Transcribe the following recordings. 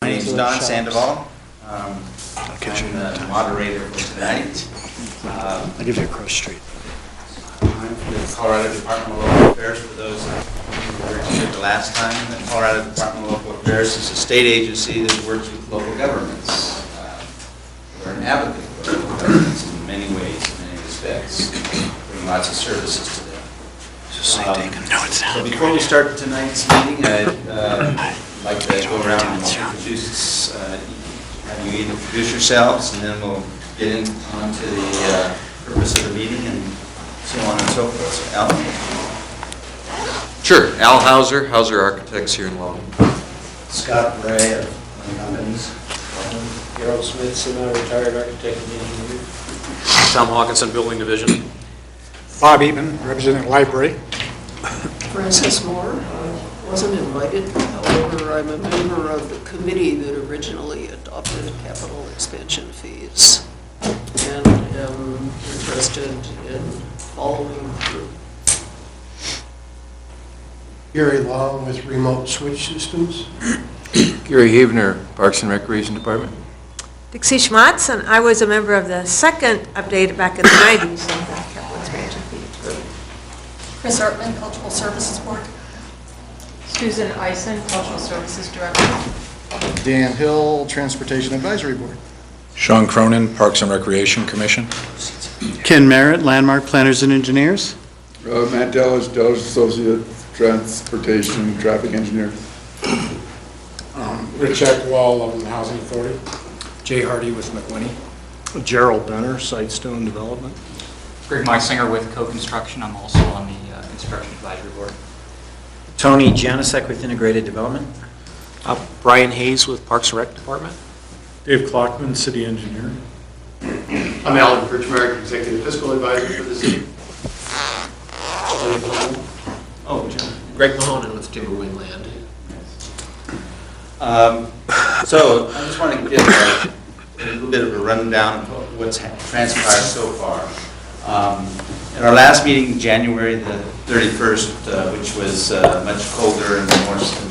My name is Don Sandoval. I'm the moderator for tonight. I'll give you a cross street. I'm from the Colorado Department of Local Affairs. For those who were here the last time, the Colorado Department of Local Affairs is a state agency that works with local governments. We're an advocate for local governments in many ways, in many respects, bring lots of services to them. So before we start tonight's meeting, I'd like to go around and introduce, have you introduce yourselves, and then we'll get on to the purpose of the meeting and so on and so forth. So, Alan? Sure. Al Hauser, Hauser Architects here in Logan. Scott Bray of Companies. Harold Smith, semi-retired architect and engineer. Tom Hawkinson, Building Division. Bob Eatman, representing library. Francis Moore. Wasn't invited, however, I'm a member of the committee that originally adopted capital expansion fees and am interested in following through. Gary Long with Remote Switch Systems. Gary Havener, Parks and Recreation Department. Dixie Schmatz, and I was a member of the second update back in the 90s of the capital expansion fee. Chris Artman, Cultural Services Board. Susan Eisen, Cultural Services Director. Dan Hill, Transportation Advisory Board. Sean Cronin, Parks and Recreation Commission. Ken Merritt, Landmark Planners and Engineers. Matt Dellis, Dellis Associate, Transportation, Traffic Engineer. Rich Eckwall, Loveland Housing Authority. Jay Hardy with McWhinney. Gerald Benner, Sightstone Development. Greg Meisinger with Co-Construction. I'm also on the Construction Advisory Board. Tony Janisek with Integrated Development. Brian Hayes with Parks and Rec Department. Dave Klockman, City Engineer. I'm Alan Kirchmark, Executive Fiscal Advisor for the city. Oh, John. Greg Mahonen with Timberwind Land. So I just want to give a little bit of a rundown of what's transpired so far. In our last meeting, January the 31st, which was much colder and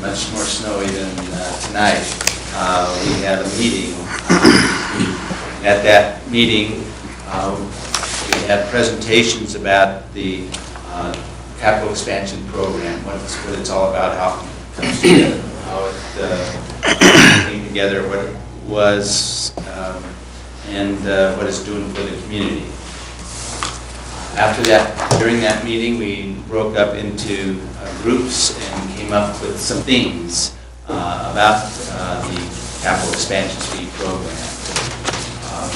much more snowy than tonight, we had a meeting. At that meeting, we had presentations about the capital expansion program, what it's all about, how it comes together, how it came together, what it was, and what it's doing for the community. After that, during that meeting, we broke up into groups and came up with some themes about the capital expansion fee program.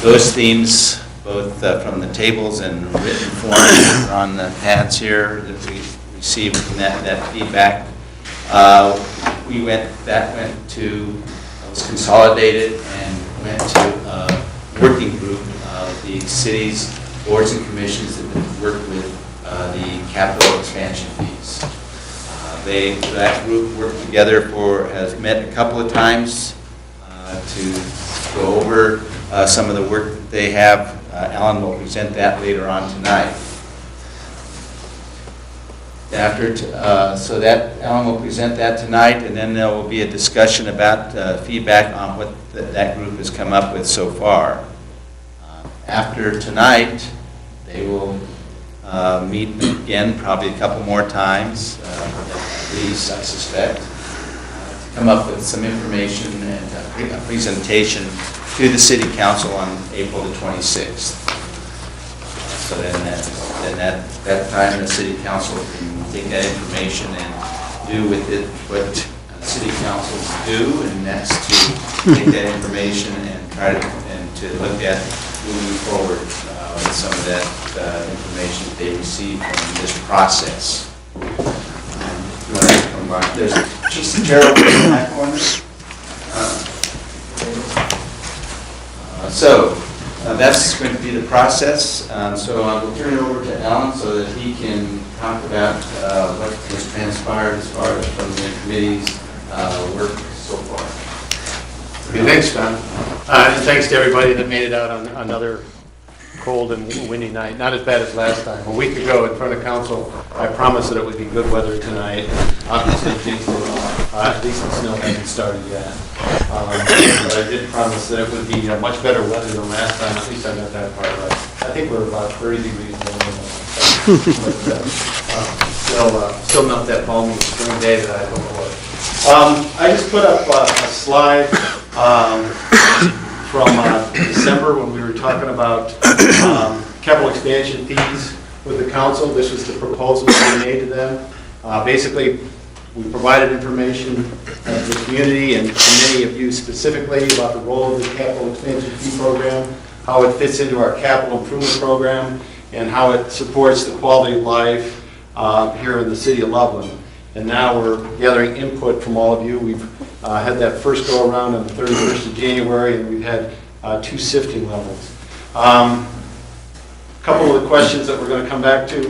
Those themes, both from the tables and written form, are on the pads here that we received from that feedback. Was consolidated and went to a working group of the city's boards and commissions that work with the capital expansion fees. That group worked together has met a couple of times to go over some of the work that they have. Alan will present that later on tonight. Alan will present that tonight, and then there will be a discussion about feedback on what that group has come up with so far. After tonight, they will meet again probably a couple more times, at least I suspect, to come up with some information and a presentation to the City Council on April the 26th. So then at that time, the City Council can take that information and do with it what City Councils do, and that's to take that information and try to look at moving forward with some of that information that they receive from this process. There's just Gerald in that corner. That's going to be the process. So I will turn it over to Alan so that he can talk about what has transpired as far as from the committee's work so far. Okay, thanks, Don. And thanks to everybody that made it out on another cold and windy night. Not as bad as last time. A week ago in front of council, I promised that it would be good weather tonight. Obviously, things were At least the snow hasn't started yet. But I did promise that it would be much better weather than last time. At least I got that part right. I think we're about 30 degrees below. Still not that balmy spring day that I hope for. I just put up a slide from December when we were talking about capital expansion fees with the council. This was the proposal that we made to them. Basically, we provided information to the community and to many of you specifically about the role of the capital expansion fee program, how it fits into our capital improvement program, and how it supports the quality of life here in the city of Loveland. And now we're gathering input from all of you. We've had that first go around on the 31st of January, and we've had 2 sifting levels. A couple of the questions that we're going to come back to,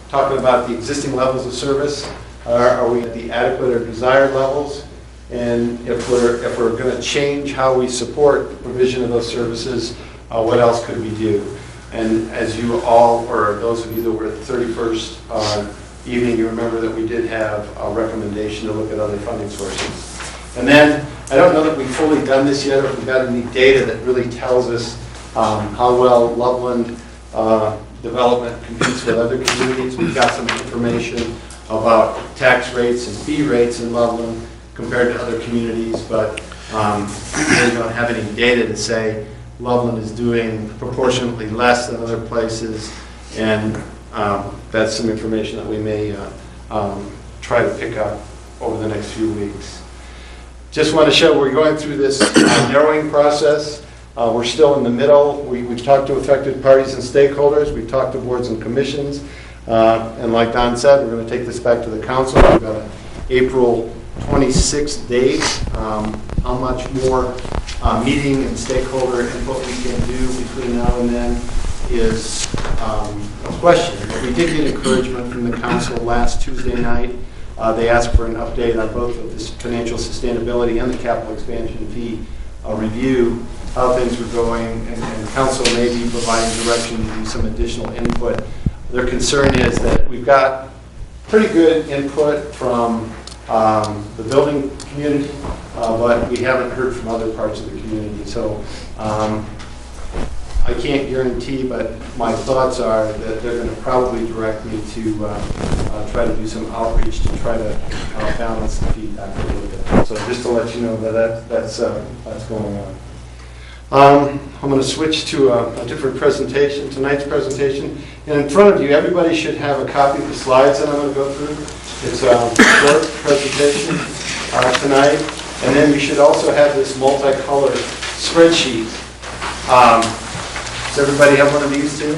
talking about the existing levels of service. Are we at the adequate or desired levels? And if we're going to change how we support the provision of those services, what else could we do? And as you all, or those of you that were at the 31st evening, you remember that we did have a recommendation to look at other funding sources. And then, I don't know that we've fully done this yet, or if we've got any data that really tells us how well Loveland development competes with other communities. We've got some information about tax rates and fee rates in Loveland compared to other communities, but we really don't have any data to say Loveland is doing proportionately less than other places, and that's some information that we may try to pick up over the next few weeks. Just want to show we're going through this narrowing process. We're still in the middle. We've talked to affected parties and stakeholders. We've talked to boards and commissions. And like Don said, we're going to take this back to the council. We've got an April 26th date. How much more meeting and stakeholder input we can do between now and then is a question. We did get encouragement from the council last Tuesday night. They asked for an update on both of this financial sustainability and the capital expansion fee review, how things were going, and council may be providing direction to do some additional input. Their concern is that we've got pretty good input from the building community, but we haven't heard from other parts of the community. So I can't guarantee, but my thoughts are that they're going to probably direct me to try to do some outreach to try to balance the feedback a little bit. So just to let you know that that's going on. I'm going to switch to a different presentation, tonight's presentation. And in front of you, everybody should have a copy of the slides that I'm going to go through. It's a short presentation tonight. And then you should also have this multicolored spreadsheet. Does everybody have one of these too?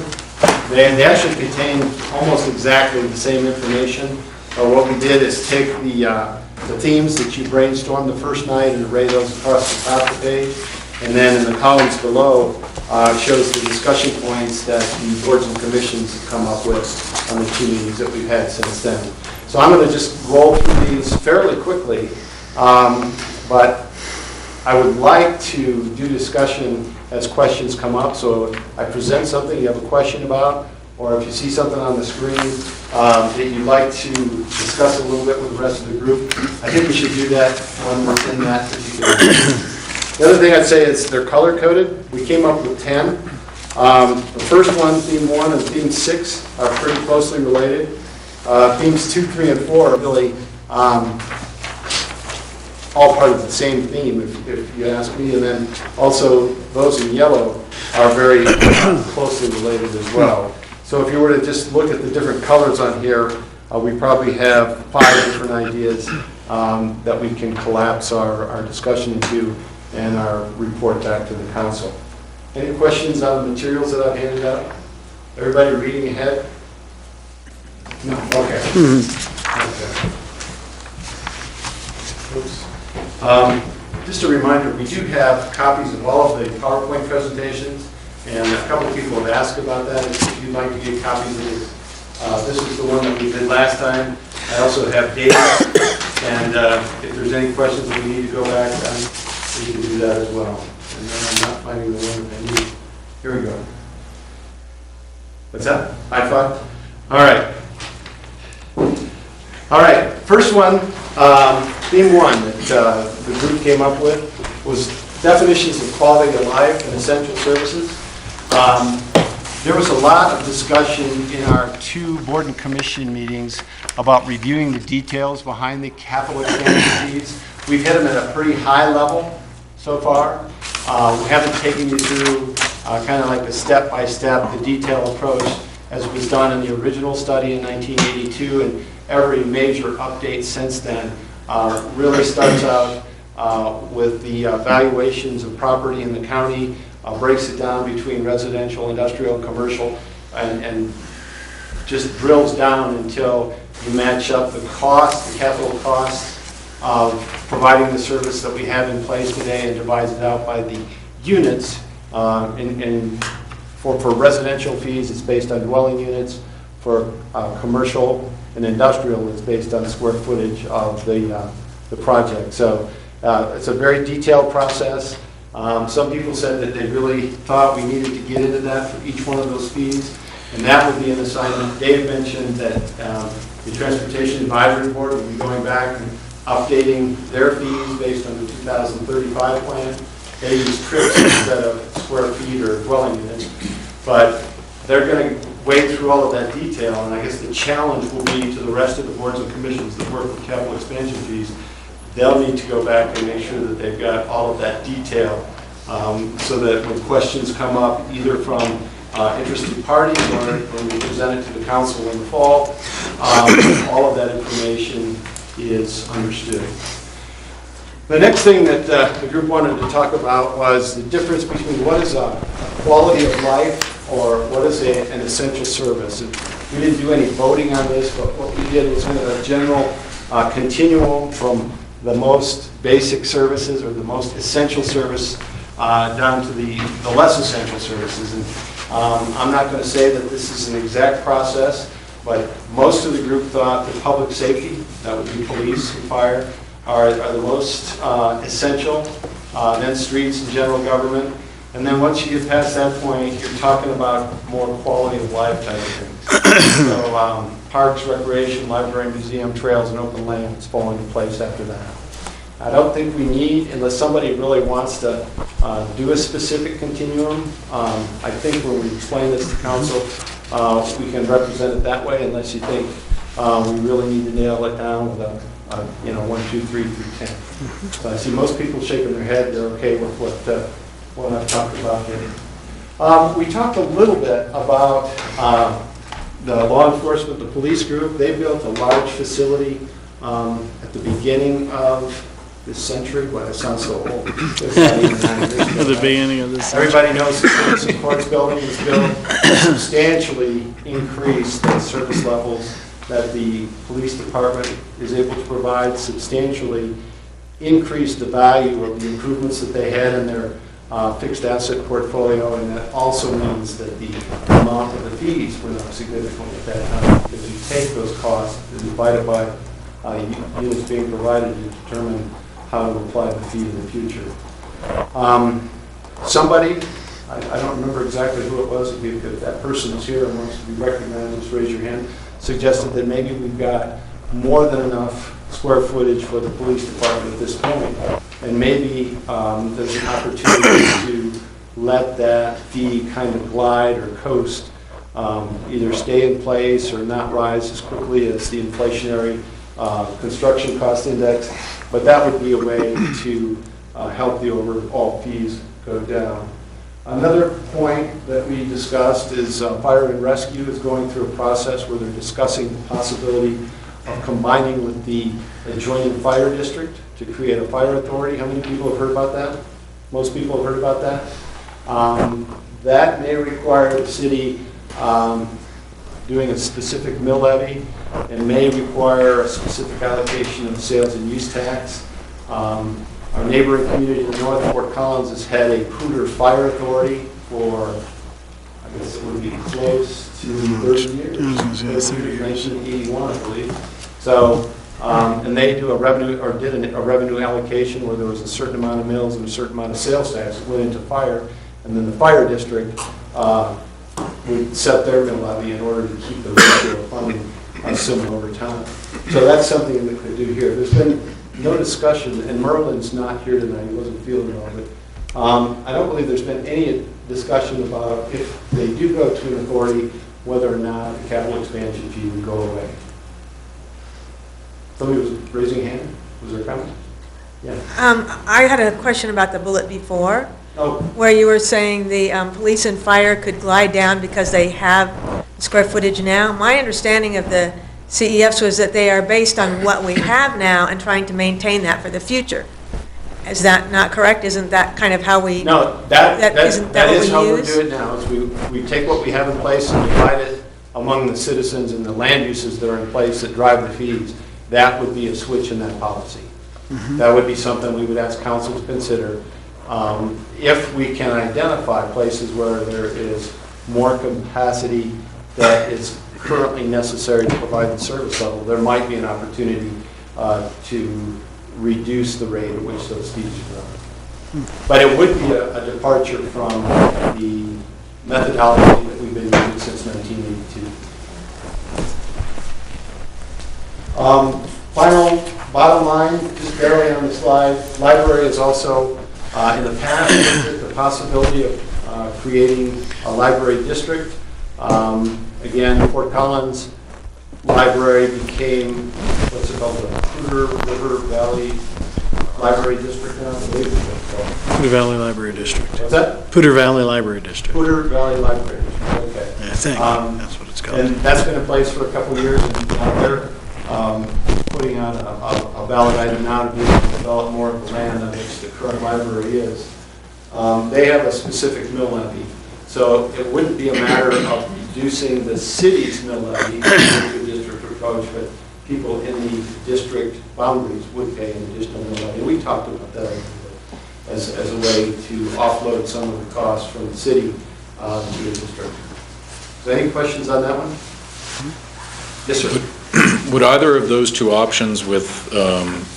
They actually contain almost exactly the same information. What we did is take the themes that you brainstormed the first night and array those across the top of the page. And then in the columns below, it shows the discussion points that the boards and commissions have come up with on the 2 meetings that we've had since then. So I'm going to just roll through these fairly quickly, but I would like to do discussion as questions come up. So if I present something you have a question about, or if you see something on the screen that you'd like to discuss a little bit with the rest of the group, I think we should do that when we're in that particular meeting. The other thing I'd say is they're color-coded. We came up with 10. The first one, theme 1 and theme 6, are pretty closely related. Themes 2, 3, and 4 are really all part of the same theme, if you ask me. And then also those in yellow are very closely related as well. So if you were to just look at the different colors on here, we probably have 5 different ideas that we can collapse our discussion into and our report back to the council. Any questions on the materials that I've handed out? Everybody reading ahead? No? Okay. Okay. Oops. Just a reminder, we do have copies of all of the PowerPoint presentations, and a couple of people have asked about that. If you'd like to get copies of this, this is the one that we did last time. I also have data, and if there's any questions that we need to go back on, we can do that as well. And then I'm not finding the one that I need. Here we go. What's that? iPod? All right. All right, first one, theme one that the group came up with was definitions of quality of life and essential services. There was a lot of discussion in our 2 board and commission meetings about reviewing the details behind the capital expenditure fees. We've hit them at a pretty high level so far. We haven't taken you through kind of like the step-by-step, the detailed approach as was done in the original study in 1982, and every major update since then really starts out with the valuations of property in the county, breaks it down between residential, industrial, and commercial, and just drills down until you match up the cost, the capital cost of providing the service that we have in place today, and divides it out by the units. For residential fees, it's based on dwelling units. For commercial and industrial, it's based on square footage of the project. So it's a very detailed process. Some people said that they really thought we needed to get into that for each one of those fees, and that would be an assignment. Dave mentioned that the Transportation Advisory Board will be going back and updating their fees based on the 2035 plan. They use trips instead of square feet or dwelling units, but they're going to wade through all of that detail, and I guess the challenge will be to the rest of the boards and commissions that work with capital expansion fees. They'll need to go back and make sure that they've got all of that detail so that when questions come up, either from interested parties or when we present it to the council in the fall, all of that information is understood. The next thing that the group wanted to talk about was the difference between what is a quality of life or what is an essential service. And we didn't do any voting on this, but what we did was kind of a general continuum from the most basic services or the most essential service down to the less essential services. And I'm not going to say that this is an exact process, but most of the group thought that public safety, that would be police and fire, are the most essential, then streets and general government. And then once you get past that point, you're talking about more quality of life type of things. So parks, recreation, library, museum, trails, and open lands fall into place after that. I don't think we need, unless somebody really wants to do a specific continuum, I think when we explain this to council, we can represent it that way, unless you think we really need to nail it down with a 1, 2, 3 through 10. So I see most people shaking their head, they're okay with what I've talked about here. We talked a little bit about the law enforcement, the police group. They built a large facility at the beginning of this century. Boy, that sounds so old. At the beginning of this century. Everybody knows the police and courts building was built to substantially increase the service levels that the police department is able to provide, substantially increase the value of the improvements that they had in their fixed asset portfolio, and that also means that the amount of the fees went up significantly at that time, because you take those costs and divide it by units being provided to determine how to apply the fee in the future. Somebody, I don't remember exactly who it was, if that person is here and wants to be recognized, just raise your hand, suggested that maybe we've got more than enough square footage for the police department at this point, and maybe there's an opportunity to let that fee kind of glide or coast, either stay in place or not rise as quickly as the inflationary construction cost index, but that would be a way to help the overall fees go down. Another point that we discussed is fire and rescue is going through a process where they're discussing the possibility of combining with the adjoining fire district to create a fire authority. How many people have heard about that? Most people have heard about that. That may require the city doing a specific mill levy, and may require a specific allocation of sales and use tax. Our neighboring community in North Fort Collins has had a Pooter Fire Authority for, I guess it would be close to 30 years. 1981, I believe. So, and they do a revenue, or did a revenue allocation where there was a certain amount of mills and a certain amount of sales tax that went into fire, and then the fire district would set their mill levy in order to keep the ratio of funding be similar over time. So that's something that we could do here. There's been no discussion, and Merlin's not here tonight, he wasn't feeling well, but I don't believe there's been any discussion about if they do go to an authority, whether or not the capital expansion fee would go away. Somebody was raising a hand? Was there a comment? Yeah. I had a question about the bullet before, Oh, where you were saying the police and fire could glide down because they have square footage now. My understanding of the CEFs was that they are based on what we have now and trying to maintain that for the future. Is that not correct? Isn't that kind of how we? no, that isn't that what is we how we use? do it now, is we take what we have in place and divide it among the citizens and the land uses that are in place that drive the fees. That would be a switch in that policy. That would be something we would ask council to consider. If we can identify places where there is more capacity that is currently necessary to provide the service level, there might be an opportunity to reduce the rate at which those fees run. But it would be a departure from the methodology that we've been using since 1982. Final, bottom line, just barely on the slide, library is also, in the past, looked at the possibility of creating a library district. Again, Fort Collins Library became, what's it called, the Poudre River Valley Library District now, I believe it's called. Poudre Valley Library District. What's that? Poudre Valley Library District. Poudre Valley Library District, okay. I think that's what it's called. And that's been in place for a couple of years, and they're putting on a ballot item now to be able to develop more of the land on which the current library is. They have a specific mill levy, so it wouldn't be a matter of reducing the city's mill levy to a district approach, but people in the district boundaries would pay an additional mill levy. We talked about that as a way to offload some of the costs from the city to the district. So any questions on that one? Yes, sir. Would either of those two options with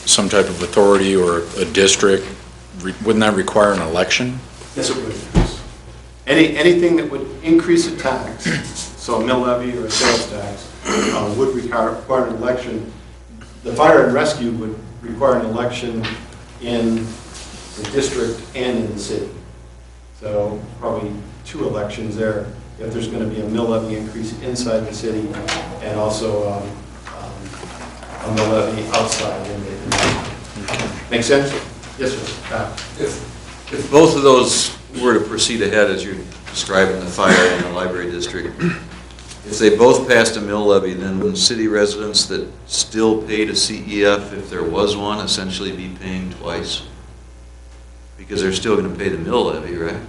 some type of authority or a district, wouldn't that require an election? Yes, it would. Anything that would increase a tax, so a mill levy or a sales tax, would require an election. The fire and rescue would require an election in the district and in the city. So probably 2 elections there if there's going to be a mill levy increase inside the city and also a mill levy outside. Make sense? Yes, sir. If both of those were to proceed ahead as you're describing, the fire and the library district, if they both passed a mill levy, then would city residents that still paid a CEF, if there was one, essentially be paying twice? Because they're still going to pay the mill levy, right?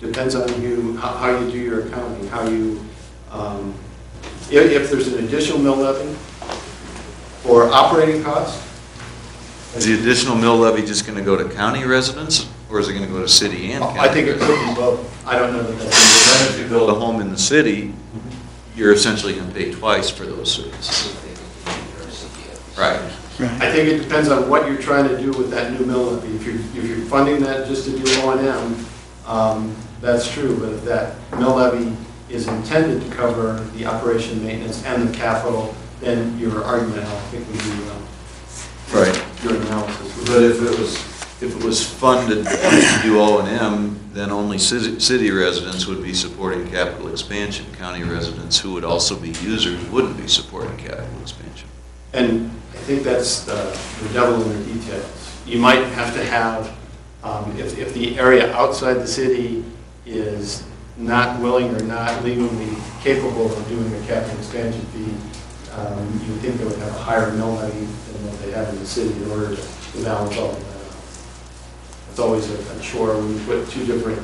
Depends on how you do your accounting, how you, if there's an additional mill levy for operating costs. Is the additional mill levy just going to go to county residents, or is it going to go to city and county? I think it could be both. I don't know that that's. If you build a home in the city, you're essentially going to pay twice for those services. Right. I think it depends on what you're trying to do with that new mill levy. If you're funding that just to do O&M, that's true. But if that mill levy is intended to cover the operation, maintenance, and the capital, then your argument, I think, would be right. Your analysis. But if it was funded to do O&M, then only city residents would be supporting capital expansion. County residents who would also be users wouldn't be supporting capital expansion. And I think that's the devil in the details. You might have to have, if the area outside the city is not willing or not legally capable of doing a capital expansion fee, you would think they would have a higher mill levy than what they have in the city in order to balance all of that out. It's always a chore when you put 2 different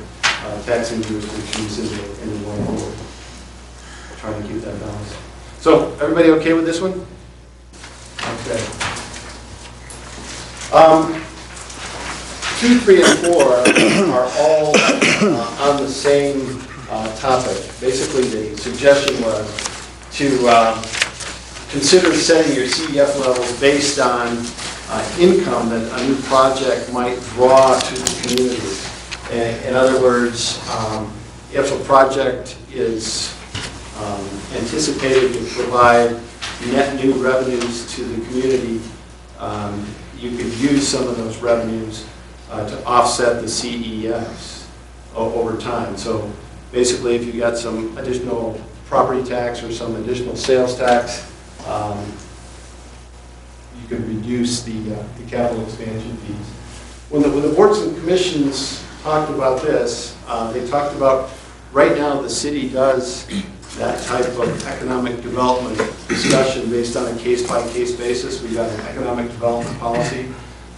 taxing jurisdictions into one board, trying to keep that balance. So, everybody okay with this one? Okay. 2, 3, and 4 are all on the same topic. Basically, the suggestion was to consider setting your CEF levels based on income that a new project might draw to the community. In other words, if a project is anticipated to provide net new revenues to the community, you could use some of those revenues to offset the CEFs over time. So basically, if you got some additional property tax or some additional sales tax, you could reduce the capital expansion fees. When the boards and commissions talked about this, they talked about, right now the city does that type of economic development discussion based on a case-by-case basis. We've got an economic development policy.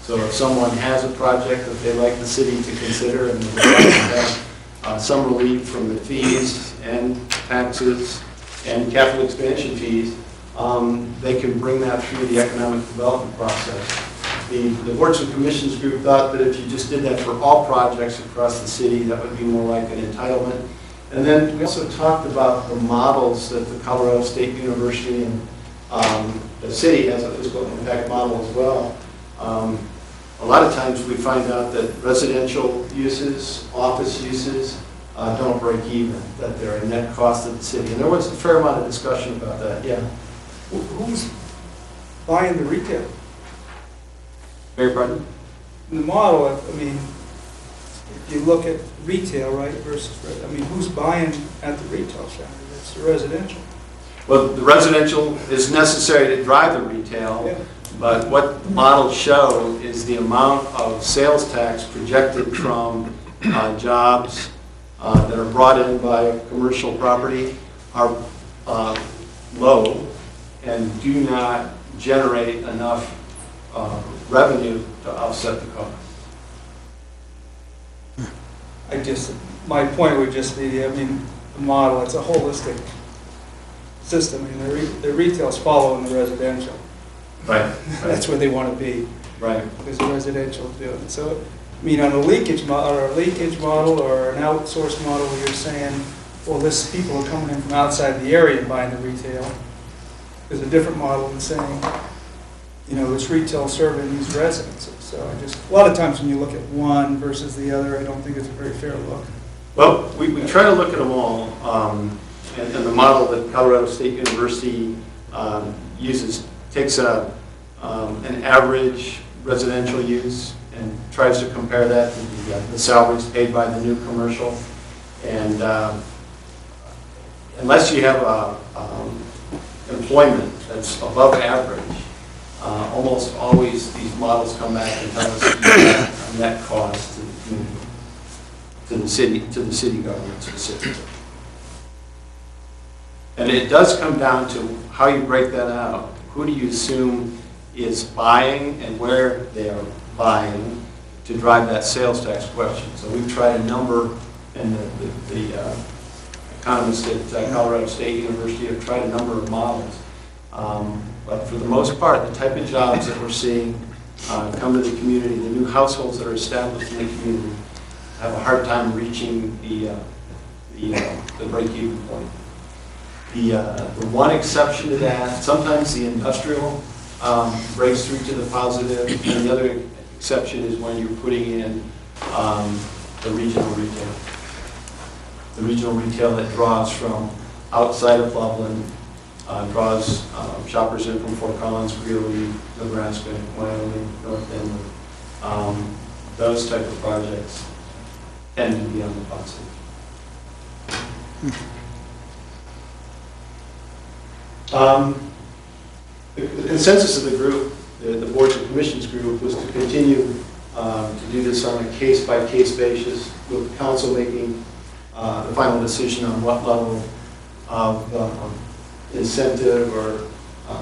So if someone has a project that they'd like the city to consider and would like to have some relief from the fees and taxes and capital expansion fees, they can bring that through the economic development process. The boards and commissions group thought that if you just did that for all projects across the city, that would be more like an entitlement. And then we also talked about the models that the Colorado State University and the city has a fiscal impact model as well. A lot of times we find out that residential uses, office uses, don't break even, that they're a net cost of the city. And there was a fair amount of discussion about that, yeah. Who's buying the retail? Mayor, pardon? In the model, I mean, if you look at retail, right, versus, I mean, who's buying at the retail center? It's the residential. Well, the residential is necessary to drive the retail, Yeah. but what the models show is the amount of sales tax projected from jobs that are brought in by commercial property are low and do not generate enough revenue to offset the cost. My point would just be, I mean, the model, it's a holistic system. I mean, the retail's following the residential. Right. That's where they want to be. Right. Because the residential is doing it. So, I mean, on a leakage model or an outsourced model, you're saying, well, this people are coming in from outside the area and buying the retail. There's a different model than saying, you know, it's retail serving these residences. So a lot of times when you look at one versus the other, I don't think it's a very fair look. Well, we try to look at them all, and the model that Colorado State University uses takes an average residential use and tries to compare that to the salaries paid by the new commercial. And unless you have employment that's above average, almost always these models come back and tell us a net cost to the community, to the city government specifically. And it does come down to how you break that out. Who do you assume is buying and where they are buying to drive that sales tax question? So we've tried a number, and the economists at Colorado State University have tried a number of models. But for the most part, the type of jobs that we're seeing come to the community, the new households that are established in the community, have a hard time reaching the break-even point. The one exception to that, sometimes the industrial breaks through to the positive, and the other exception is when you're putting in the regional retail. The regional retail that draws from outside of Loveland, draws shoppers in from Fort Collins, Greeley, Nebraska, Wyoming, North Denver. Those type of projects tend to be on the positive. The consensus of the group, the boards and commissions group, was to continue to do this on a case-by-case basis, with the council making the final decision on what level of incentive or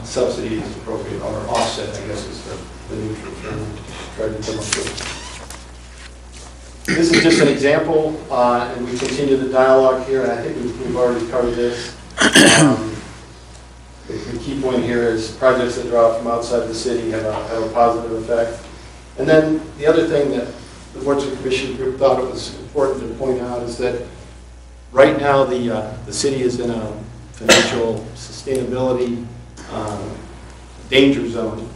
subsidy is appropriate, or offset, I guess is the neutral term we tried to come up with. This is just an example, and we continue the dialogue here, and I think we've already covered this. The key point here is projects that draw from outside the city have a positive effect. And then the other thing that the boards and commission group thought it was important to point out is that right now the city is in a financial sustainability danger zone,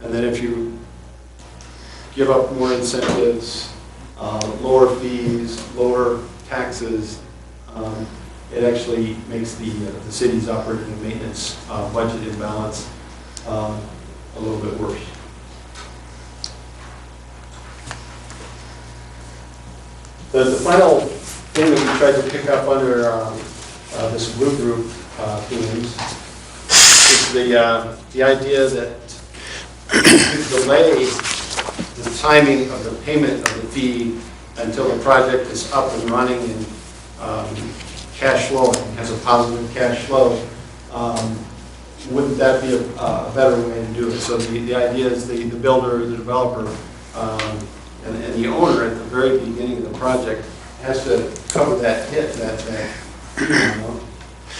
and that if you give up more incentives, lower fees, lower taxes, it actually makes the city's operating and maintenance budget imbalance a little bit worse. The final thing that we tried to pick up under this blue group themes is the idea that to delay the timing of the payment of the fee until the project is up and running and cash flowing, has a positive cash flow, wouldn't that be a better way to do it? So the idea is the builder, the developer, and the owner at the very beginning of the project has to cover that hit,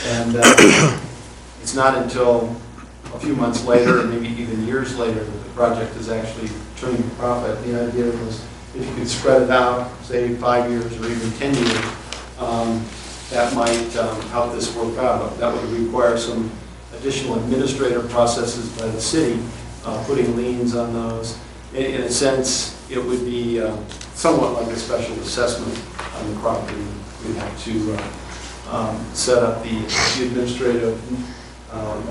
and it's not until a few months later, or maybe even years later, that the project is actually turning a profit. The idea was if you could spread it out, say 5 years or even 10 years, that might help this work out. That would require some additional administrative processes by the city, putting liens on those. In a sense, it would be somewhat like a special assessment on the property. We'd have to set up the administrative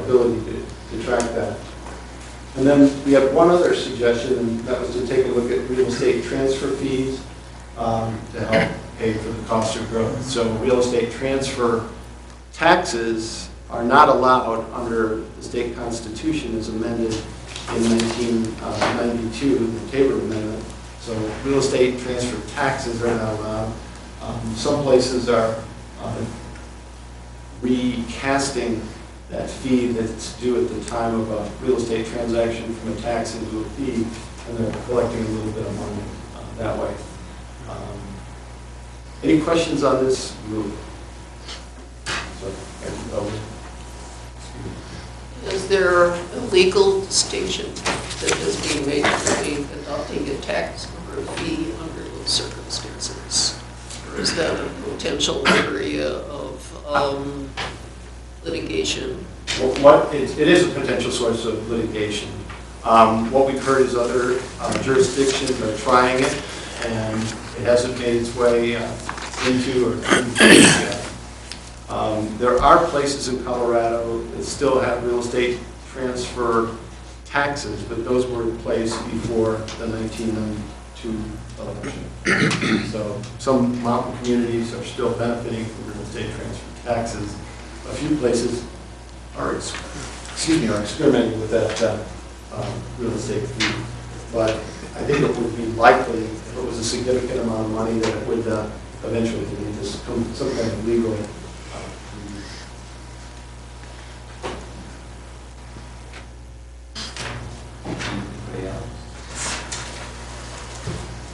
ability to track that. And then we have one other suggestion, and that was to take a look at real estate transfer fees to help pay for the cost of growth. So real estate transfer taxes are not allowed under the state constitution as amended in 1992, the Tabor Amendment. So real estate transfer taxes are not allowed. Some places are recasting that fee that's due at the time of a real estate transaction from a tax into a fee, and they're collecting a little bit of money that way. Any questions on this group? Is there a legal distinction that is being made between adopting a tax or a fee under those circumstances? Or is that a potential area of litigation? Well, it is a potential source of litigation. What we've heard is other jurisdictions are trying it, and it hasn't made its way into or yet. There are places in Colorado that still have real estate transfer taxes, but those were in place before the 1992 election. So some mountain communities are still benefiting from real estate transfer taxes. A few places are, experimenting with that real estate fee. But I think it would be likely, if it was a significant amount of money, that it would eventually lead to some kind of legal.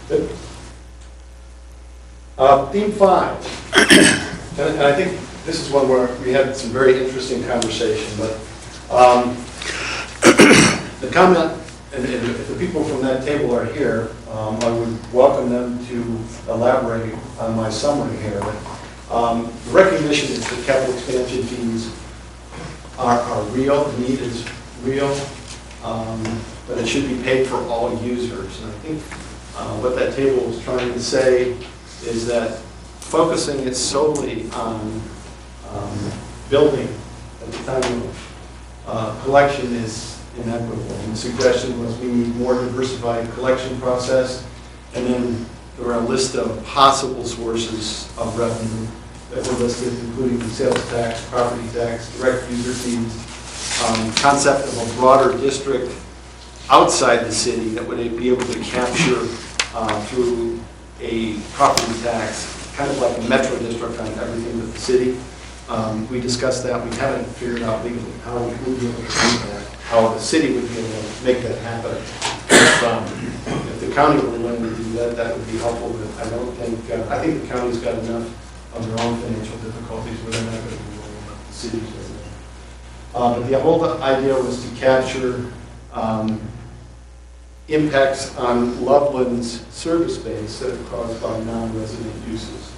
Good. Theme 5, and I think this is one where we had some very interesting conversation, but the comment, and if the people from that table are here, I would welcome them to elaborate on my summary here. But the recognition is that capital expansion fees are real, the need is real, but it should be paid for all users. And I think what that table was trying to say is that focusing it solely on building at the time of collection is inequitable. And the suggestion was we need more diversified collection process, and then there were a list of possible sources of revenue that were listed, including the sales tax, property tax, direct user fees, concept of a broader district outside the city that would be able to capture through a property tax, kind of like a metro district on everything with the city. We discussed that. We haven't figured out legally how we would be able to do that, how the city would be able to make that happen. If the county were willing to do that, that would be helpful, but I don't think, I think the county's got enough of their own financial difficulties where they're not going to be willing to let the city do it. But the whole idea was to capture impacts on Loveland's service base that are caused by non-resident uses.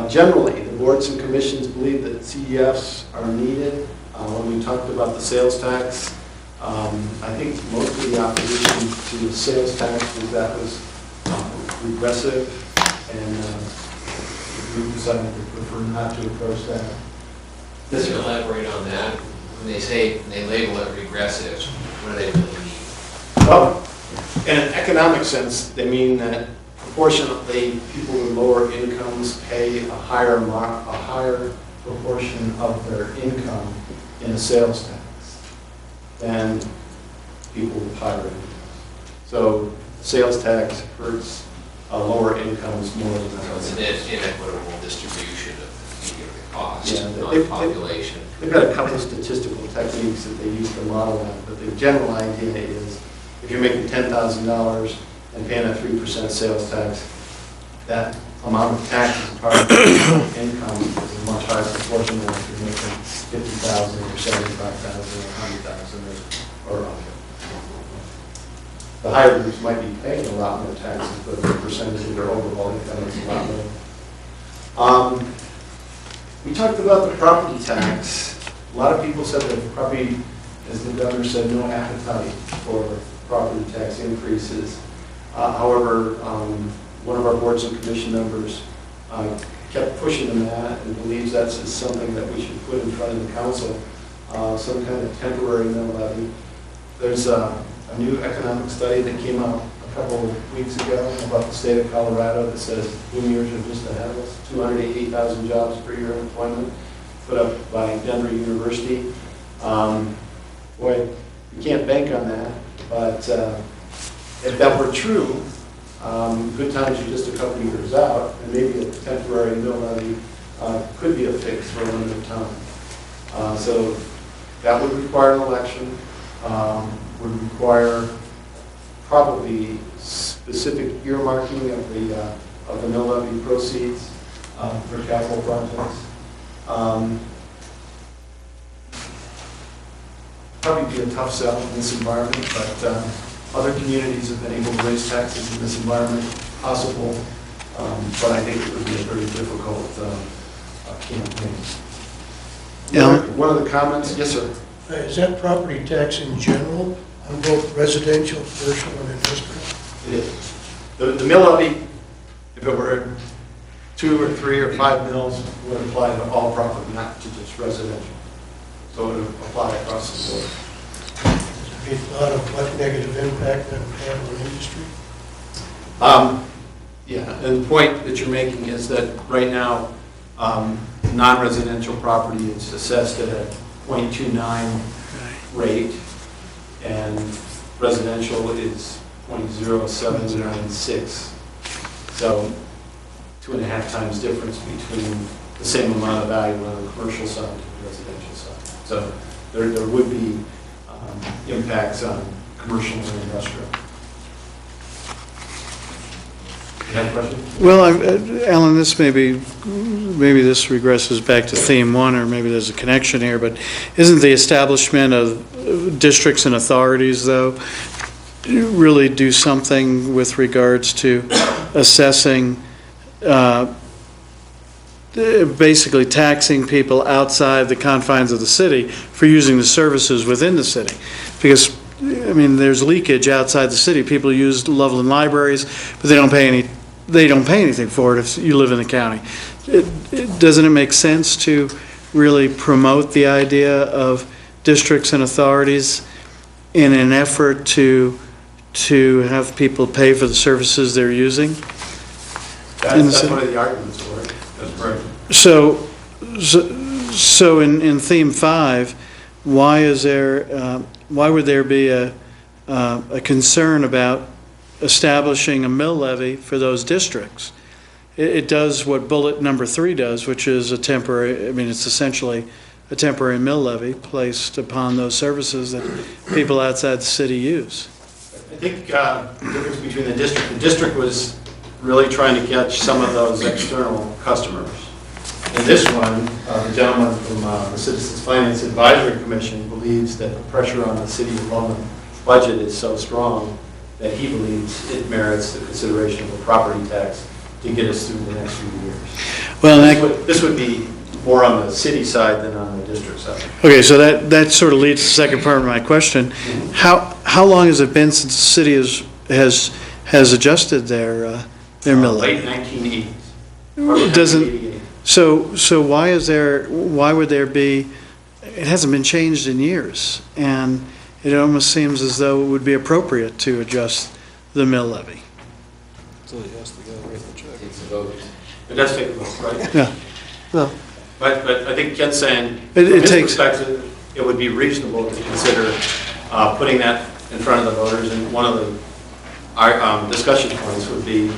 Generally, the boards and commissions believe that CEFs are needed. When we talked about the sales tax, I think most of the opposition to the sales tax was that was regressive and we've decided to prefer not to approach that. Just to elaborate on that, when they say, they label it regressive, what do they really mean? Well, in an economic sense, they mean that proportionately, people with lower incomes pay a higher proportion of their income in a sales tax than people with higher incomes. So sales tax hurts lower incomes more than that. So it's an inequitable distribution of the cost, Yeah, not population. They've got a couple of statistical techniques that they use to model that, but the general idea is if you're making $10,000 and paying a 3% sales tax, that amount of tax as part of your income is a much higher proportion than if you're making $50,000 or $75,000 or $100,000 or the higher groups might be paying a lot more taxes, but the percentage of their overall income is a lot lower. We talked about the property tax. A lot of people said that property, as the governor said, no appetite for property tax increases. However, one of our boards and commission members kept pushing on that and believes that's something that we should put in front of the council, some kind of temporary mill levy. There's a new economic study that came out a couple of weeks ago about the state of Colorado that says boom years are just ahead of us, 280,000 jobs per year of employment put up by Denver University. Boy, you can't bank on that, but if that were true, good times are just a couple of years out, and maybe a temporary mill levy could be a fix for a limited time. So that would require an election, would require probably specific earmarking of the mill levy proceeds for capital projects. Probably be a tough sell in this environment, but other communities have been able to raise taxes in this environment, possible, but I think it would be a very difficult campaign. One of the comments, yes, sir. Is that property tax in general on both residential, commercial, and industrial? It is. The mill levy, if it were 2 or 3 or 5 mills, would apply to all property, not to just residential. So it would apply across the board. A lot of negative impact on cattle industry? Yeah, and the point that you're making is that right now, non-residential property is assessed at a 0.29 rate, and residential is 0.0796. So 2.5 times difference between the same amount of value on the commercial side and the residential side. So there would be impacts on commercial and industrial. You have a question? Well, Alan, this maybe this regresses back to theme 1, or maybe there's a connection here, but isn't the establishment of districts and authorities, though, really do something with regards to assessing, basically taxing people outside the confines of the city for using the services within the city? Because, I mean, there's leakage outside the city. People use Loveland libraries, but they don't pay anything for it if you live in the county. Doesn't it make sense to really promote the idea of districts and authorities in an effort to have people pay for the services they're using? That's one of the arguments for it. That's right. So in theme 5, why would there be a concern about establishing a mill levy for those districts? It does what bullet number 3 does, which is a temporary, I mean, it's essentially a temporary mill levy placed upon those services that people outside the city use. I think the difference between the district was really trying to catch some of those external customers. In this one, the gentleman from the Citizens Finance Advisory Commission believes that the pressure on the city of London budget is so strong that he believes it merits the consideration of a property tax to get us through the next few years. Well, this would be more on the city side than on the district side. Okay, so that sort of leads to the second part of my question. How long has it been since the city has adjusted their mill levy? Late 1980s. doesn't, so why would there be, it hasn't been changed in years, and it almost seems as though it would be appropriate to adjust the mill levy. So he has to go write the check. It's a vote. It does take a vote, right? Yeah, well, But I think Ken's saying, It- from it his takes- perspective, it would be reasonable to consider putting that in front of the voters, and one of the our discussion points would be,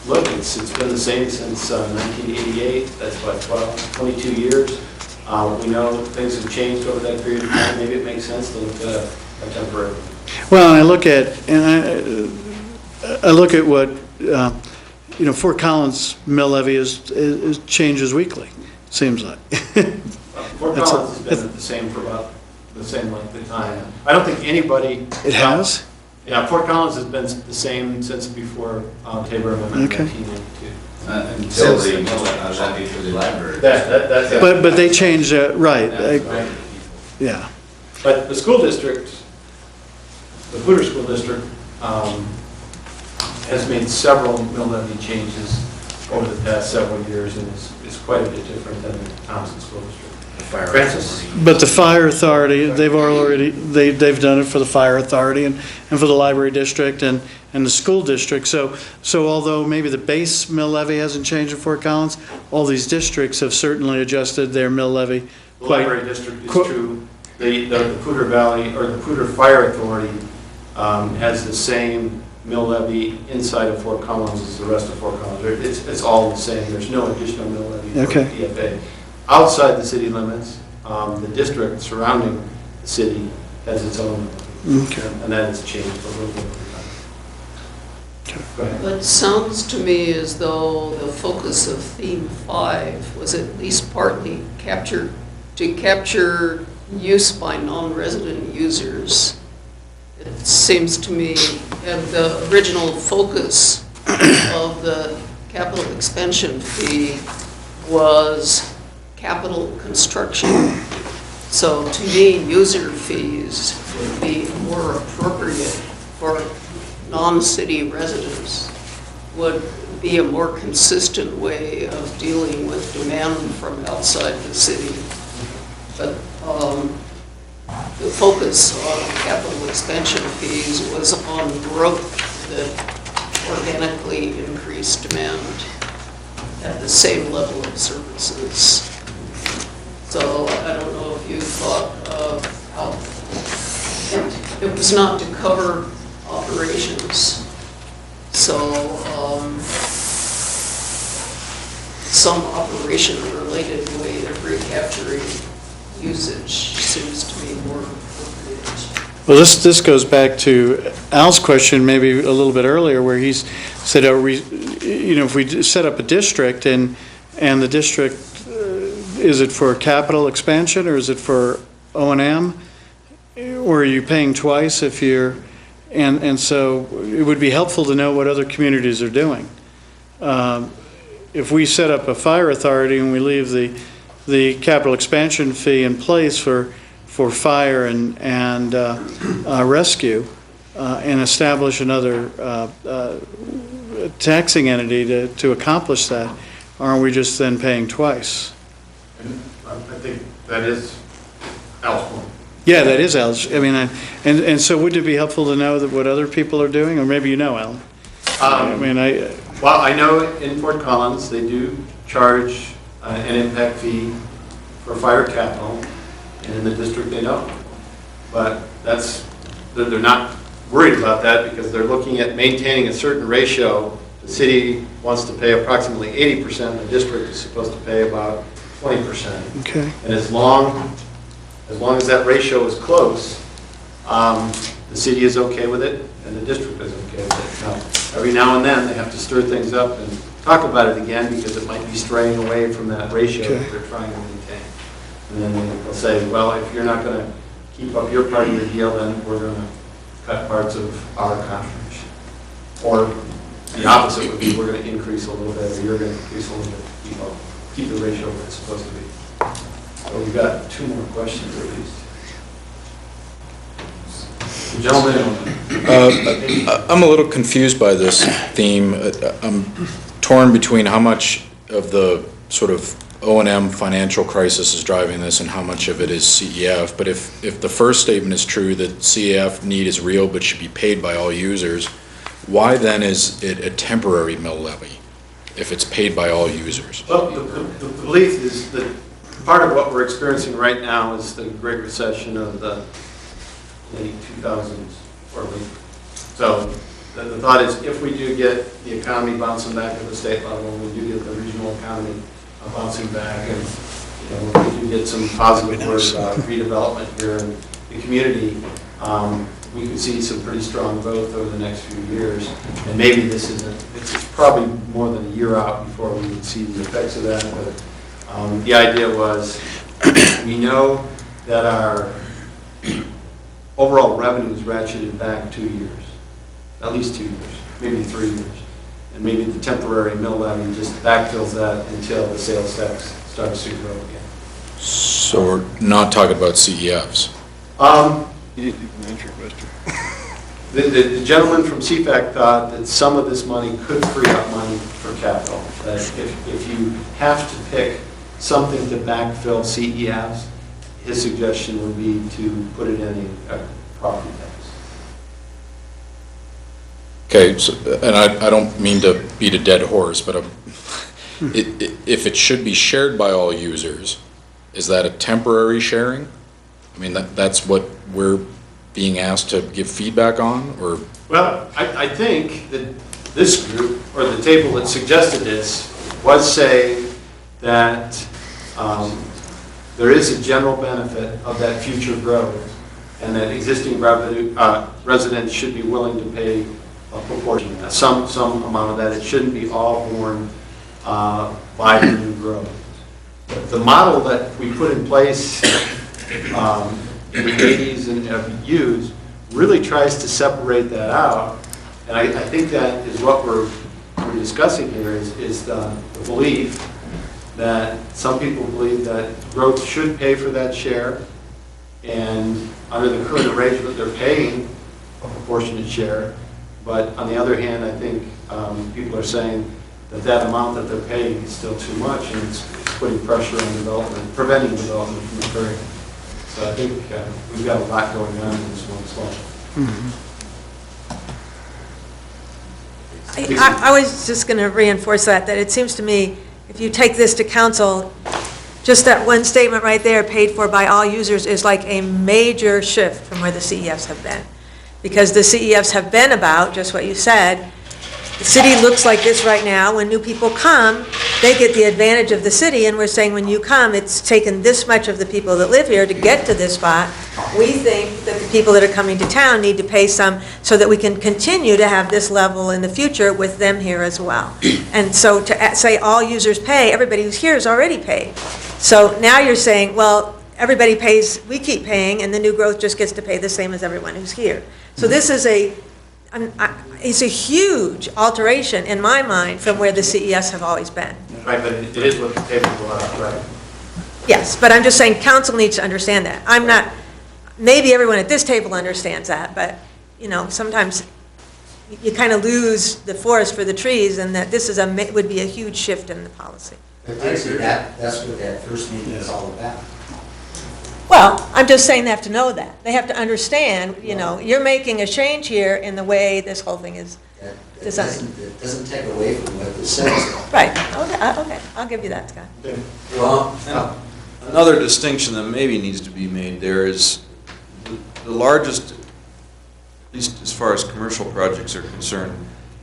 look, it's been the same since 1988, that's what, 22 years. We know things have changed over that period of time, maybe it makes sense to look at a temporary. well, I look at what, Fort Collins mill levy is changes weekly, seems like. Fort That's Collins has been the same for about the same length of time. I don't think anybody. It has? Yeah, Fort Collins has been the same since before Tabor Amendment Okay. 1992. Until the levy for the library. That's it. But they changed, right, That's right. yeah. But the school district, the Poudre School District, has made several mill levy changes over the past several years, and is quite a bit different than the Thompson School District. Francis? But the fire authority, they've done it for the fire authority and for the library district and the school district. So although maybe the base mill levy hasn't changed in Fort Collins, all these districts have certainly adjusted their mill levy. The library district is true. The Poudre Valley, or the Poudre Fire Authority, has the same mill levy inside of Fort Collins as the rest of Fort Collins. It's all the same. There's no additional mill levy for Okay. the PFA. Outside the city limits, the district surrounding the city has its own levy. Okay. And that has changed a little bit over time. Go ahead. But it sounds to me as though the focus of theme 5 was at least partly to capture use by non-resident users. It seems to me that the original focus of the capital expansion fee was capital construction. So to me, user fees would be more appropriate for non-city residents, would be a more consistent way of dealing with demand from outside the city. But the focus on capital expansion fees was on growth that organically increased demand at the same level of services. So I don't know if you thought of how, and it was not to cover operations. So some operation-related way of recapturing usage seems to me more appropriate. Well, this goes back to Al's question maybe a little bit earlier, where he's said, if we set up a district and the district, is it for capital expansion or is it for O&M? Or are you paying twice if you're, and so it would be helpful to know what other communities are doing. If we set up a fire authority and we leave the capital expansion fee in place for fire and rescue, and establish another taxing entity to accomplish that, aren't we just then paying twice? I think that is Al's point. Yeah, that is Al's. I mean, and so would it be helpful to know that what other people are doing, or maybe you know, Al? Well, I know in Fort Collins, they do charge an impact fee for fire capital, and in the district they don't. But they're not worried about that because they're looking at maintaining a certain ratio. The city wants to pay approximately 80%, the district is supposed to pay about 20%. Okay. And as long as that ratio is close, the city is okay with it, and the district is okay with it. Now, every now and then, they have to stir things up and talk about it again because it might be straying away from that ratio that they're trying to maintain. And then they'll say, well, if you're not going to keep up your part of the deal, then we're going to cut parts of our contribution. Or the opposite would be, we're going to increase a little bit, or you're going to increase a little bit, keep the ratio where it's supposed to be. So we've got 2 more questions at least. Gentlemen. I'm a little confused by this theme. I'm torn between how much of the sort of O&M financial crisis is driving this and how much of it is CEF, but if the first statement is true, that CEF need is real but should be paid by all users, why then is it a temporary mill levy if it's paid by all users? Well, the belief is that part of what we're experiencing right now is the Great Recession of the late 2000s, so the thought is if we do get the economy bouncing back at the state level, and we do get the regional economy bouncing back, and we do get some positive redevelopment here in the community, we could see some pretty strong growth over the next few years. And maybe this isn't, it's probably more than a year out before we would see the effects of that. But the idea was, we know that our overall revenue is ratcheted back 2 years, at least 2 years, maybe 3 years. And maybe the temporary mill levy just backfills that until the sales tax starts to grow again. So we're not talking about CEFs? You didn't even answer your question. The gentleman from CFAC thought that some of this money could free up money for capital. That if you have to pick something to backfill CEFs, his suggestion would be to put it in a property tax. Okay, so, and I don't mean to beat a dead horse, but if it should be shared by all users, is that a temporary sharing? I mean, that's what we're being asked to give feedback on, or? Well, I think that this group, or the table that suggested this, was saying that there is a general benefit of that future growth, and that existing residents should be willing to pay a proportion of that, some amount of that. It shouldn't be all borne by the new growth. The model that we put in place in the 80s and have used really tries to separate that out. And I think that is what we're discussing here is the belief that some people believe that growth should pay for that share, and under the current arrangement they're paying a proportionate share. But on the other hand, I think people are saying that amount that they're paying is still too much, and it's putting pressure on development, preventing development from occurring. So I think we've got a lot going on in this one slide. I was just going to reinforce that it seems to me, if you take this to council, just that one statement right there, paid for by all users, is like a major shift from where the CEFs have been. Because the CEFs have been about, just what you said, the city looks like this right now. When new people come, they get the advantage of the city, and we're saying when you come, it's taken this much of the people that live here to get to this spot. We think that the people that are coming to town need to pay some so that we can continue to have this level in the future with them here as well. And so to say all users pay, everybody who's here is already paid. So now you're saying, well, everybody pays, we keep paying, and the new growth just gets to pay the same as everyone who's here. So this is it's a huge alteration in my mind from where the CEFs have always been. Right, but it is what the table brought up, right? Yes, but I'm just saying council needs to understand that. I'm not, maybe everyone at this table understands that, but, sometimes you kind of lose the forest for the trees, and that this would be a huge shift in the policy. But that's what that first meeting is all about. Well, I'm just saying they have to know that. They have to understand, you're making a change here in the way this whole thing is designed. It doesn't take away from what this says. Right, okay, I'll give you that, Scott. Well, another distinction that maybe needs to be made there is the largest, at least as far as commercial projects are concerned,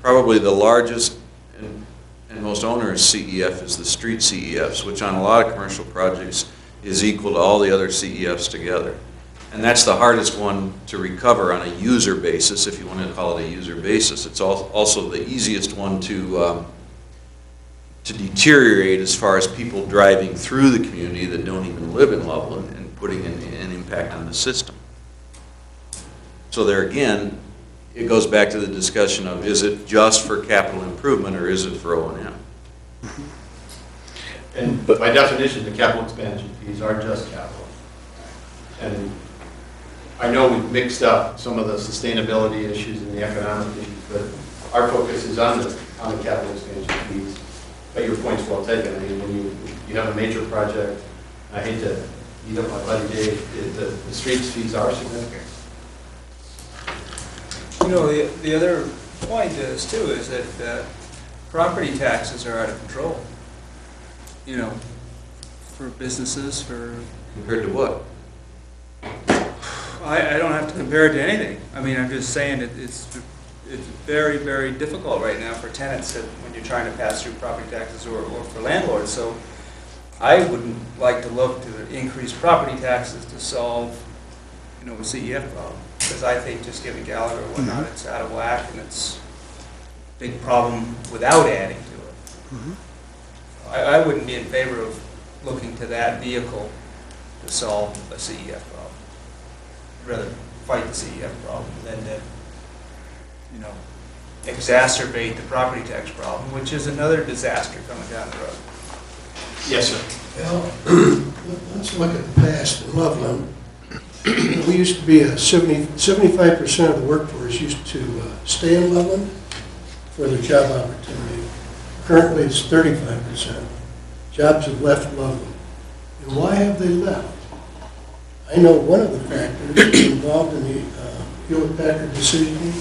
probably the largest and most onerous CEF is the street CEFs, which on a lot of commercial projects is equal to all the other CEFs together. And that's the hardest one to recover on a user basis, if you want to call it a user basis. It's also the easiest one to deteriorate as far as people driving through the community that don't even live in Loveland and putting an impact on the system. So there again, it goes back to the discussion of, is it just for capital improvement or is it for O&M? And by definition, the capital expansion fees are just capital. And I know we've mixed up some of the sustainability issues and the economic issues, but our focus is on the capital expansion fees. but your point's well taken. I mean, when you have a major project, I hate to eat up my buddy Dave, the streets fees are significant. You know, the other point is too, is that property taxes are out of control. You know, for businesses, for... Compared to what? I don't have to compare it to anything. I mean, I'm just saying it's very, very difficult right now for tenants when you're trying to pass through property taxes or for landlords. So I wouldn't like to look to increase property taxes to solve, you know, a CEF problem. Because I think just giving Gallagher or whatnot, it's out of whack and it's a big problem without adding to it. I wouldn't be in favor of looking to that vehicle to solve a CEF problem. I'd rather fight the CEF problem than to, you know, exacerbate the property tax problem, which is another disaster coming down the road. Yes, sir. Well, let's look at the past in Loveland. We used to be 75% of the workforce used to stay in Loveland for their job opportunity. Currently, it's 35%. Jobs have left Loveland. And why have they left? I know one of the factors involved in the Hewlett-Packard decision in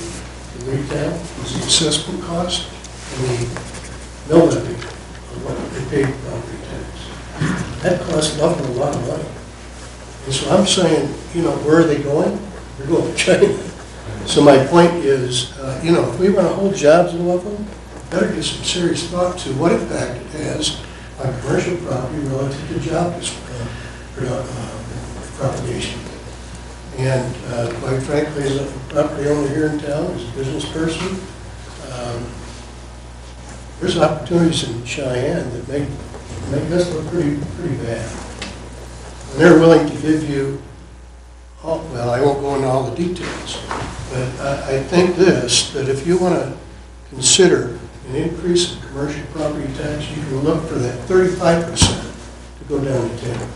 retail was the assessment cost and the mill levy on what they paid property tax. That cost Loveland a lot of money. And so I'm saying, you know, where are they going? They're going to China. So my point is, you know, if we want to hold jobs in Loveland, better give some serious thought to what impact it has on commercial property relative to job propagation. And quite frankly, as a property owner here in town, as a business person, there's opportunities in Cheyenne that make us look pretty bad. And they're willing to give you, well, I won't go into all the details, but I think this, that if you want to consider an increase in commercial property tax, you can look for that 35% to go down to 10.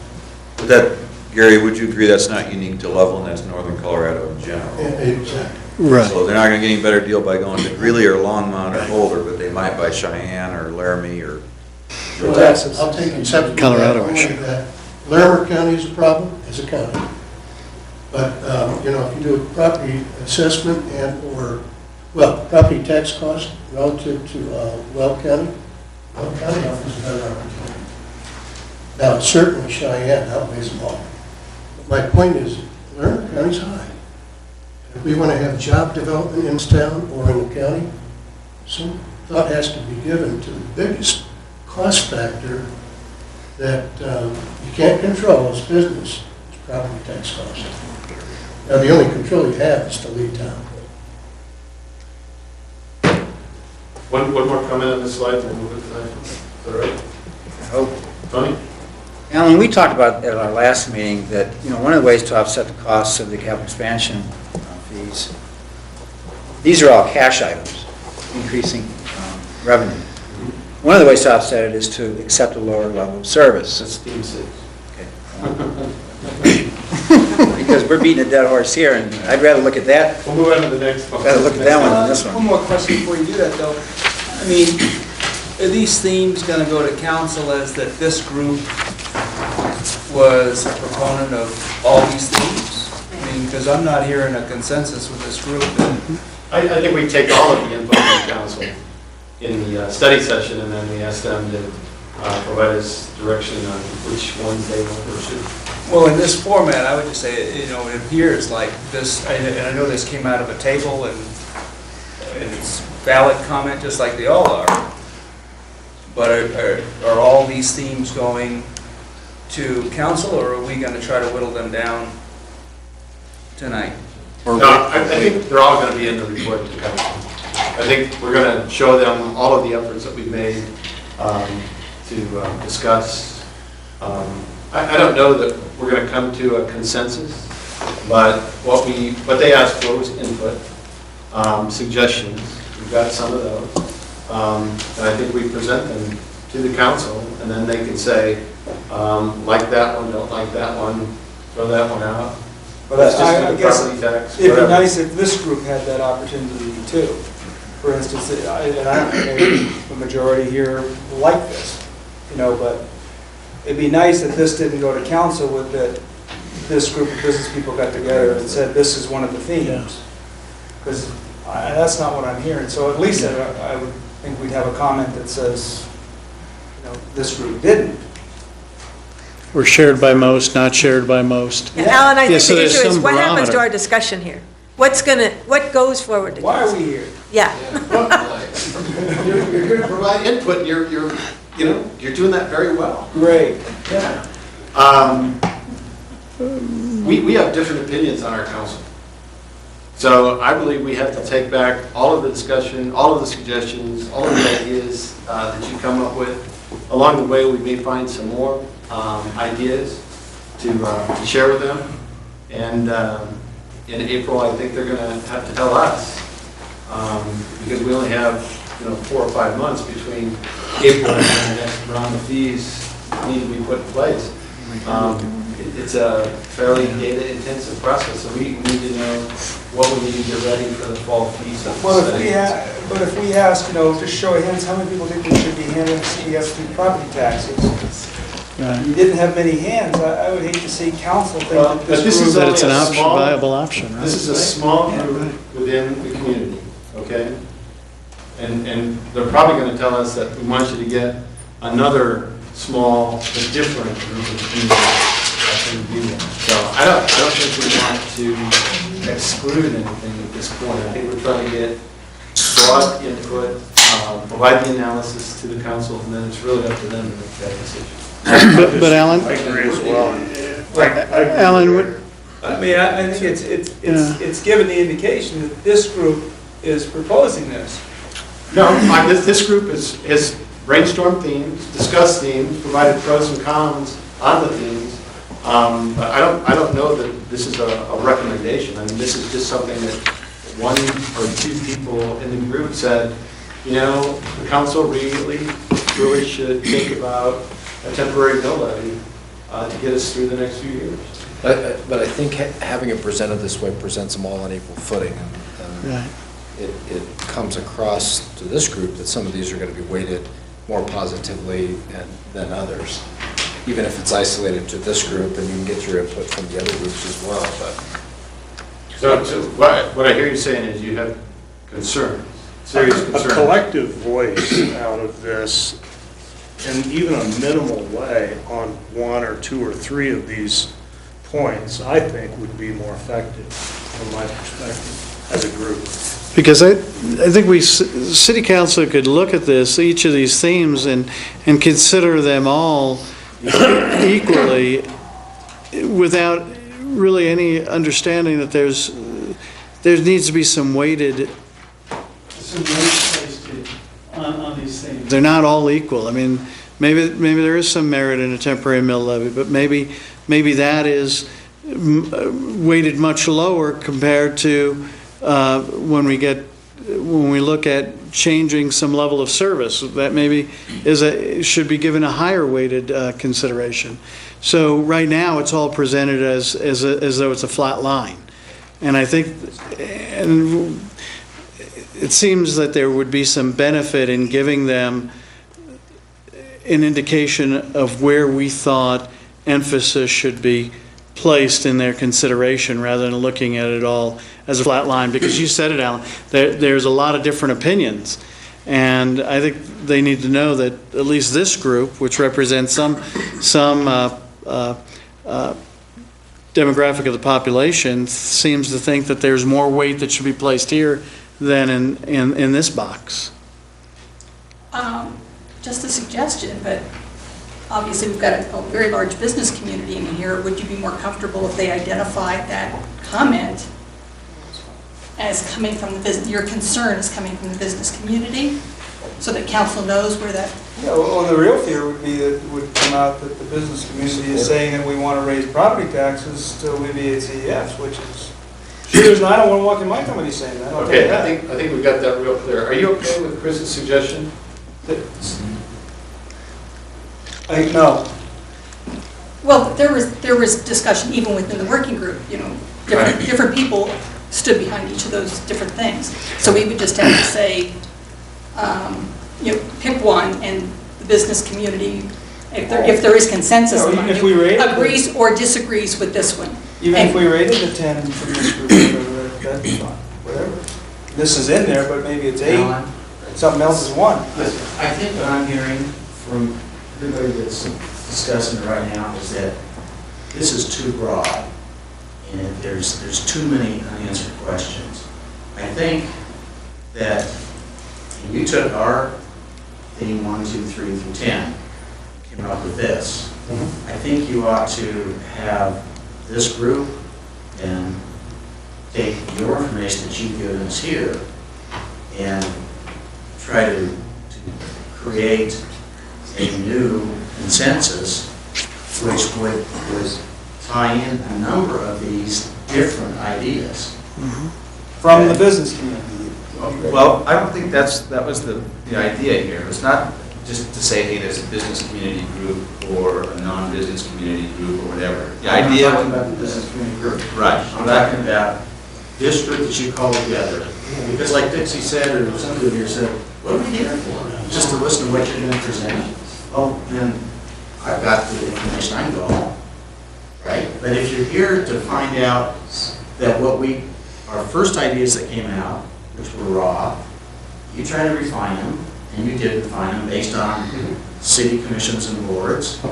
But that, Gary, would you agree that's not unique to Loveland, that's northern Colorado in general? Exactly. Right. So they're not going to get any better deal by going to Greeley or Longmont or Boulder, but they might by Cheyenne or Laramie or... Well, I'll take exception to Colorado that, issue. only that Larimer County is a problem, as a county. But, you know, if you do a property assessment well, property tax cost relative to Weld County offers a better opportunity. Now, certainly Cheyenne outweighs them all. But my point is, Larimer County's high. And if we want to have job development in this town or in the county, some thought has to be given to the biggest cost factor that you can't control as business, is property tax cost. Now, the only control you have is to leave town. One more comment on this slide, and we'll move it to the next one. Is that all right? Oh. Tony? Alan, we talked about at our last meeting that, you know, one of the ways to offset the costs of the capital expansion fees, these are all cash items, increasing revenue. One of the ways to offset it is to accept a lower level of service. That's Team 6. Okay. Because we're beating a dead horse here, and I'd rather look at that. We'll move on to the next one. Rather look at that one than this One one. more question before you do that, though. I mean, are these themes going to go to council as that this group was a proponent of all these themes? I mean, because I'm not hearing a consensus with this group. I think we take all of the input from council in the study session, and then we ask them to provide us direction on which ones they want to pursue. Well, in this format, I would just say, you know, it appears like this, and I know this came out of a table, and it's valid comment just like they all are. But are all these themes going to council, or are we going to try to whittle them down tonight? No, I think they're all going to be in the report to council. I think we're going to show them all of the efforts that we've made to discuss. I don't know that we're going to come to a consensus, but what they asked for was input, suggestions. We've got some of those. And I think we present them to the council, and then they can say, like that one, don't like that one, throw that one out. But I the guess property tax, it'd be whatever. nice if this group had that opportunity too. for instance, and I don't know, the majority here like this, but it'd be nice if this didn't go to council with that, this group of business people got together and said, this is one of the themes. Because that's not what I'm hearing. So at least I would think we'd have a comment that says, this group didn't. Or shared by most, not shared by most. Yeah, Alan, I think so the there's issue is some what happens to barometer. our discussion here? What goes forward to Why are council? we here? Yeah. You're going to provide input, and you're doing that very well. Great. Yeah. We have different opinions on our council. So I believe we have to take back all of the discussion, all of the suggestions, all of the ideas that you come up with. Along the way, we may find some more ideas to share with them. And in April, I think they're going to have to tell us, because we only have 4 or 5 months between April and the next round of fees need to be put in place. It's a fairly data-intensive process, so we need to know what we need to get ready for the fall fees. Well, if we ask, just show of hands, how many people think we should be handling CEF through property taxes? You didn't have many hands. I would hate to see council think that this group... That it's an viable option, right? This is a small group within the community, okay? And they're probably going to tell us that we want you to get another small, but different group of community. So I don't think we want to exclude anything at this point. I think we're trying to get broad input, provide the analysis to the council, and then it's really up to them to make that decision. But Alan? I agree as well. Alan, what? I mean, I think it's given the indication that this group is proposing this. No, this group has brainstormed themes, discussed themes, provided pros and cons on the themes. But I don't know that this is a recommendation. I mean, this is just something that 1 or 2 people in the group said, the council really should think about a temporary mill levy to get us through the next few years. But I think having it presented this way presents them all on equal footing. Right. It comes across to this group that some of these are going to be weighted more positively than others, even if it's isolated to this group, and you can get your input from the other groups as well. But So what I hear you saying is you have concern, serious concern. A collective voice out of this, in even a minimal way, on 1 or 2 or 3 of these points, I think would be more effective from my perspective as a group. Because I think city council could look at this, each of these themes, and consider them all equally without really any understanding that there needs to be some weighted on these things. They're not all equal. I mean, maybe there is some merit in a temporary mill levy, but maybe that is weighted much lower compared to when we look at changing some level of service. That maybe should be given a higher weighted consideration. So right now it's all presented as though it's a flat line, and I think it seems that there would be some benefit in giving them an indication of where we thought emphasis should be placed in their consideration rather than looking at it all as a flat line, because you said it, Alan, there's a lot of different opinions, and I think they need to know that at least this group, which represents some demographic of the population, seems to think that there's more weight that should be placed here than in this box. Just a suggestion, but obviously we've got a very large business community in here. Would you be more comfortable if they identified that comment as coming from the business, your concern is coming from the business community, so that council knows where that... Yeah, well, the real fear would be that it would come out that the business community is saying that we want to raise property taxes to alleviate CEFs, which is... Sure, I don't want to walk in my company saying that. Okay, I think we got that real clear. Are you okay with Chris's suggestion? No. Well, there was discussion even within the working group, different people stood behind each of those different things. So we would just have to say, pick one, and the business community, if there is consensus Yeah, or among even if we rate you, it, agrees or disagrees with this one. Even And- if we rated the 10 from this group, that'd be fine, whatever. This is in there, but maybe it's 8, something else is 1. I think what I'm hearing from everybody that's discussing it right now is that this is too broad, and there's too many unanswered questions. I think that you took our theme 1, 2, 3 through 10, came up with this. I think you ought to have this group and take your information that you've given us here and try to create a new consensus which would tie in a number of these different ideas. From the business community. Well, I don't think that was the idea here. It's not just to say, hey, there's a business community group or a non-business community group or whatever. The idea. I'm talking about the business community group. Right. I'm talking about this group that you call together. Because like Dixie said, or somebody here said, what are we here for? Just to listen to what you're going to present. Well, then I've got the information, I can go home. Right? But if you're here to find out that our first ideas that came out, which were raw, you try to refine them, and you did refine them based on city commissions and boards.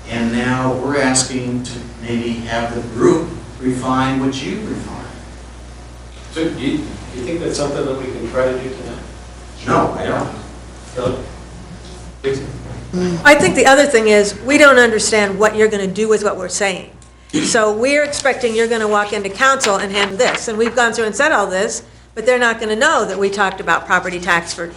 And now we're asking to maybe have the group refine what you refine. So do you think that's something that we can try to do tonight? No, I don't. Really? Dixie? I think the other thing is, we don't understand what you're going to do with what we're saying. So we're expecting you're going to walk into council and hand this, and we've gone through and said all this, but they're not going to know that we talked about property tax for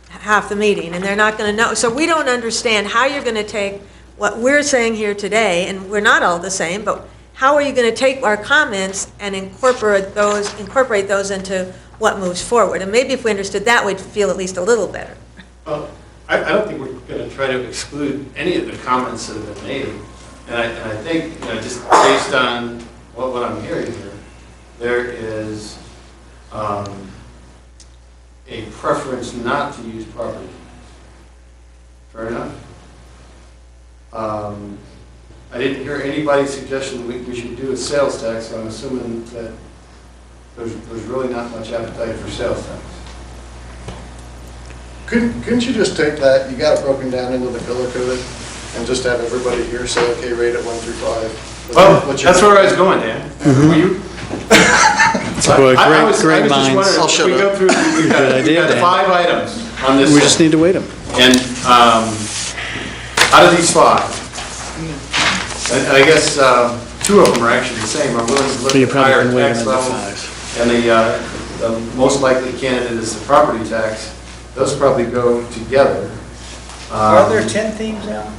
half the meeting, and they're not going to know. So we don't understand how you're going to take what we're saying here today, and we're not all the same, but how are you going to take our comments and incorporate those into what moves forward? And maybe if we understood that, we'd feel at least a little better. Well, I don't think we're going to try to exclude any of the comments that have been made. And I think, just based on what I'm hearing here, there is a preference not to use property. Fair enough? I didn't hear anybody's suggestion that we should do a sales tax, so I'm assuming that there's really not much appetite for sales tax. Couldn't you just take that, you got it broken down into the color code, and just have everybody here say, okay, rate it 1 through 5? Well, that's where I was going, Dan. Were you? Boy, I was great just minds. wondering, if we go through, we've got 5 items on this. We just need to weight them. And out of these 5, and I guess 2 of them are actually the same. I'm willing to look So you at probably higher can weight tax them into levels. 5. And the most likely candidate is the property tax. Those probably go together. Are there 10 themes now?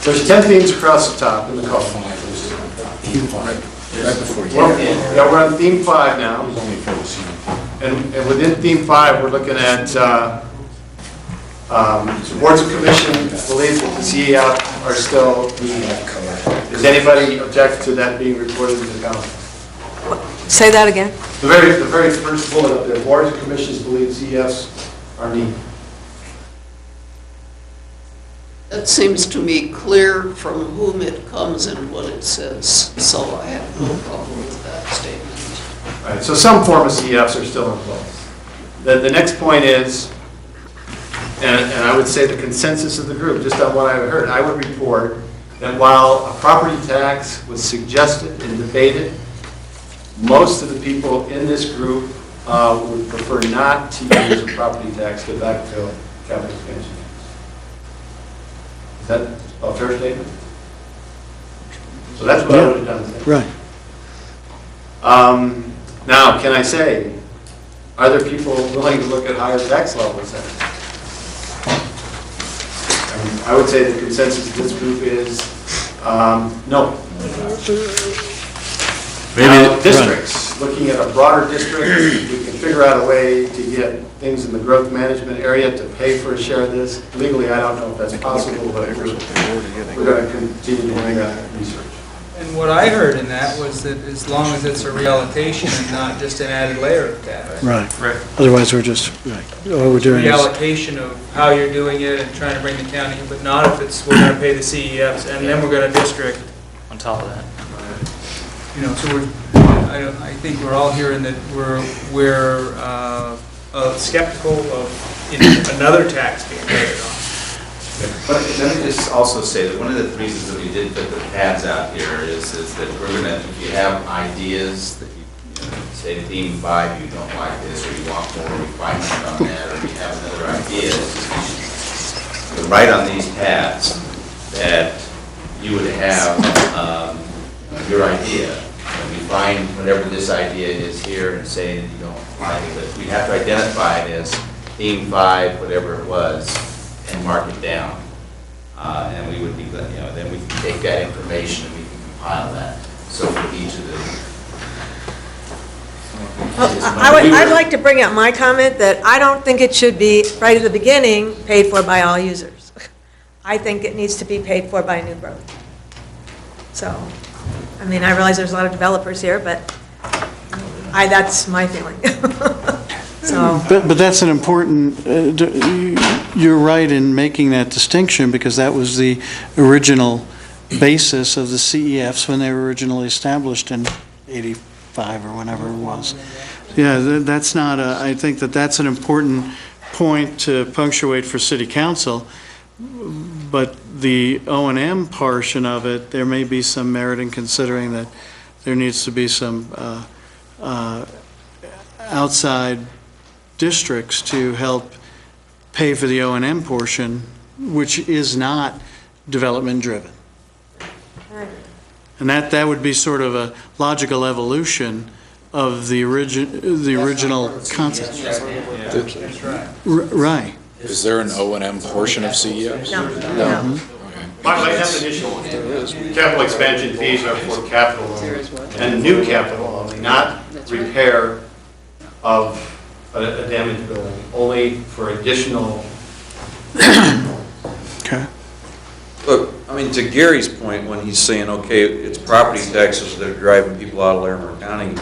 There's 10 themes across the top in the color. Right before you. Yeah, we're on theme 5 now. And within theme 5, we're looking at boards and commissions believe that the CEF are still needed. Does anybody object to that being reported to the council? Say that again. The very first bullet up there, boards and commissions believe CEFs are needed. That seems to me clear from whom it comes and what it says, so I have no problem with that statement. Right, so some form of CEFs are still in place. The next point is, and I would say the consensus of the group, just on what I've heard, I would report that while a property tax was suggested and debated, most of the people in this group would prefer not to use a property tax to backfill capital expansion. Is that a fair statement? So that's what I would have done today. Right. Now, can I say, are there people willing to look at higher tax levels then? I would say the consensus of this group is no. Maybe districts, looking at a broader district, we can figure out a way to get things in the growth management area to pay for a share of this. Legally, I don't know if that's possible, but we're going to continue doing that research. And And what I heard in that was that as long as it's a reallocation and not just an added layer of tax. Right. Otherwise, we're just, right, all we're doing is, Reallocation of how you're doing it and trying to bring the county, but not if it's, we're gonna pay the CEFs and then we're gonna district. On top of that. You know, so I think we're all hearing that we're skeptical of, you know, another tax being layered on. But let me just also say that one of the reasons that we did put the pads out here is that we're gonna, if you have ideas that you know, say theme 5, you don't like this, or you want more refinement on that, or you have another idea, you write on these pads that you would have your idea. And we find whatever this idea is here and say that you don't like it, but we have to identify it as theme 5, whatever it was, and mark it down. And we would be, you know, then we can take that information and we can compile that. So for each of the. I'd like to bring up my comment that I don't think it should be, right at the beginning, paid for by all users. I think it needs to be paid for by new growth. So, I mean, I realize there's a lot of developers here, but that's my feeling. So. but that's an important, you're right in making that distinction, because that was the original basis of the CEFs when they were originally established in 85 or whenever it was. Yeah, that's not I think that's an important point to punctuate for City Council, but the O&M portion of it, there may be some merit in considering that there needs to be some outside districts to help pay for the O&M portion, which is not development driven. And that would be sort of a logical evolution of the original concept. Right. Is there an O&M portion of CEFs? No. My definition, capital expansion fees are for capital and new capital, not repair of a damaged building, only for additional. Okay. Look, I mean, to Gary's point, when he's saying, okay, it's property taxes that are driving people out of Larimer County,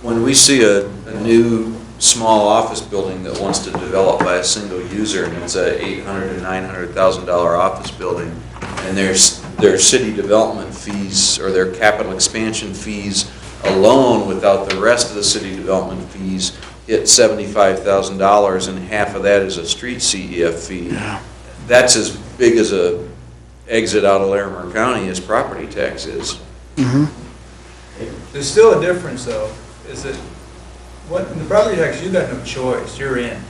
when we see a new small office building that wants to develop by a single user, and it's a $800,000 to $900,000 office building, and their city development fees or their capital expansion fees alone, without the rest of the city development fees, hit $75,000, and half of that is a street CEF fee. Yeah. That's as big as a exit out of Larimer County as property tax is. Mm-hmm. There's still a difference, though, is that what, in the property tax, you got no choice, you're in.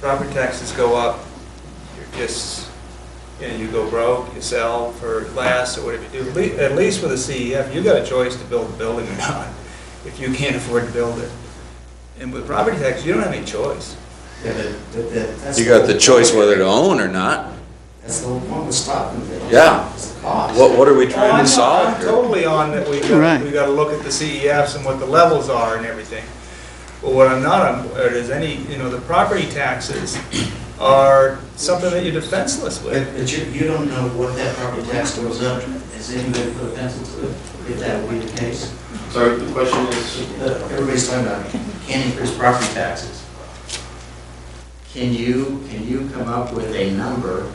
Property taxes go up, you're just, you know, you go broke, you sell for less, or whatever you do. At least with a CEF, you got a choice to build a building or not, if you can't afford to build it. And with property tax, you don't have any choice. Yeah, that's You got the choice whether to own or not. That's the whole point of stopping things. Yeah. It's the cost. What are we trying to solve I'm here? totally on that we got to look at the CEFs and what the levels are and everything. But what I'm not on board is the property taxes are something that you're defenseless with. But you don't know what that property tax goes up. Has anybody put a pencil to it, if that would be the case? Sorry, the question is? Everybody's talking about can't increase property taxes. Can you come up with a number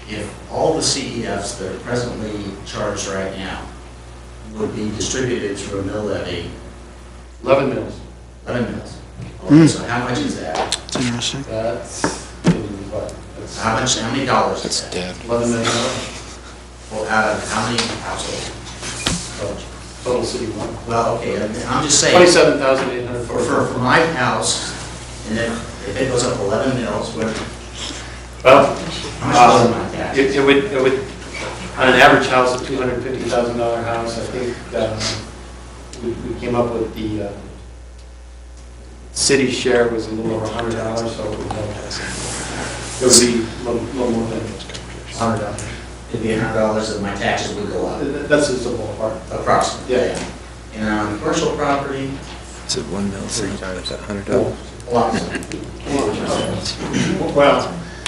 if all the CEFs that are presently charged right now would be distributed through a mill levy? 11 mills. 11 mills. Okay, so how much is that? That's interesting. That's what? How many dollars is That's that? dead. $11 million. Well, out of how many households? Total city one. Well, okay, I'm just saying. 27,800. For my house, and if it goes up 11 mills, what? Well, How much is my tax? it would, on an average house, a $250,000 house, I think we came up with the city share was a little over $100, so it would be a little more than $100. It'd be $100 that my taxes would go up. That's just a ballpark. Approximately. Yeah. And on commercial property, Is it 1 mil 3 times that $100? a lot. Well,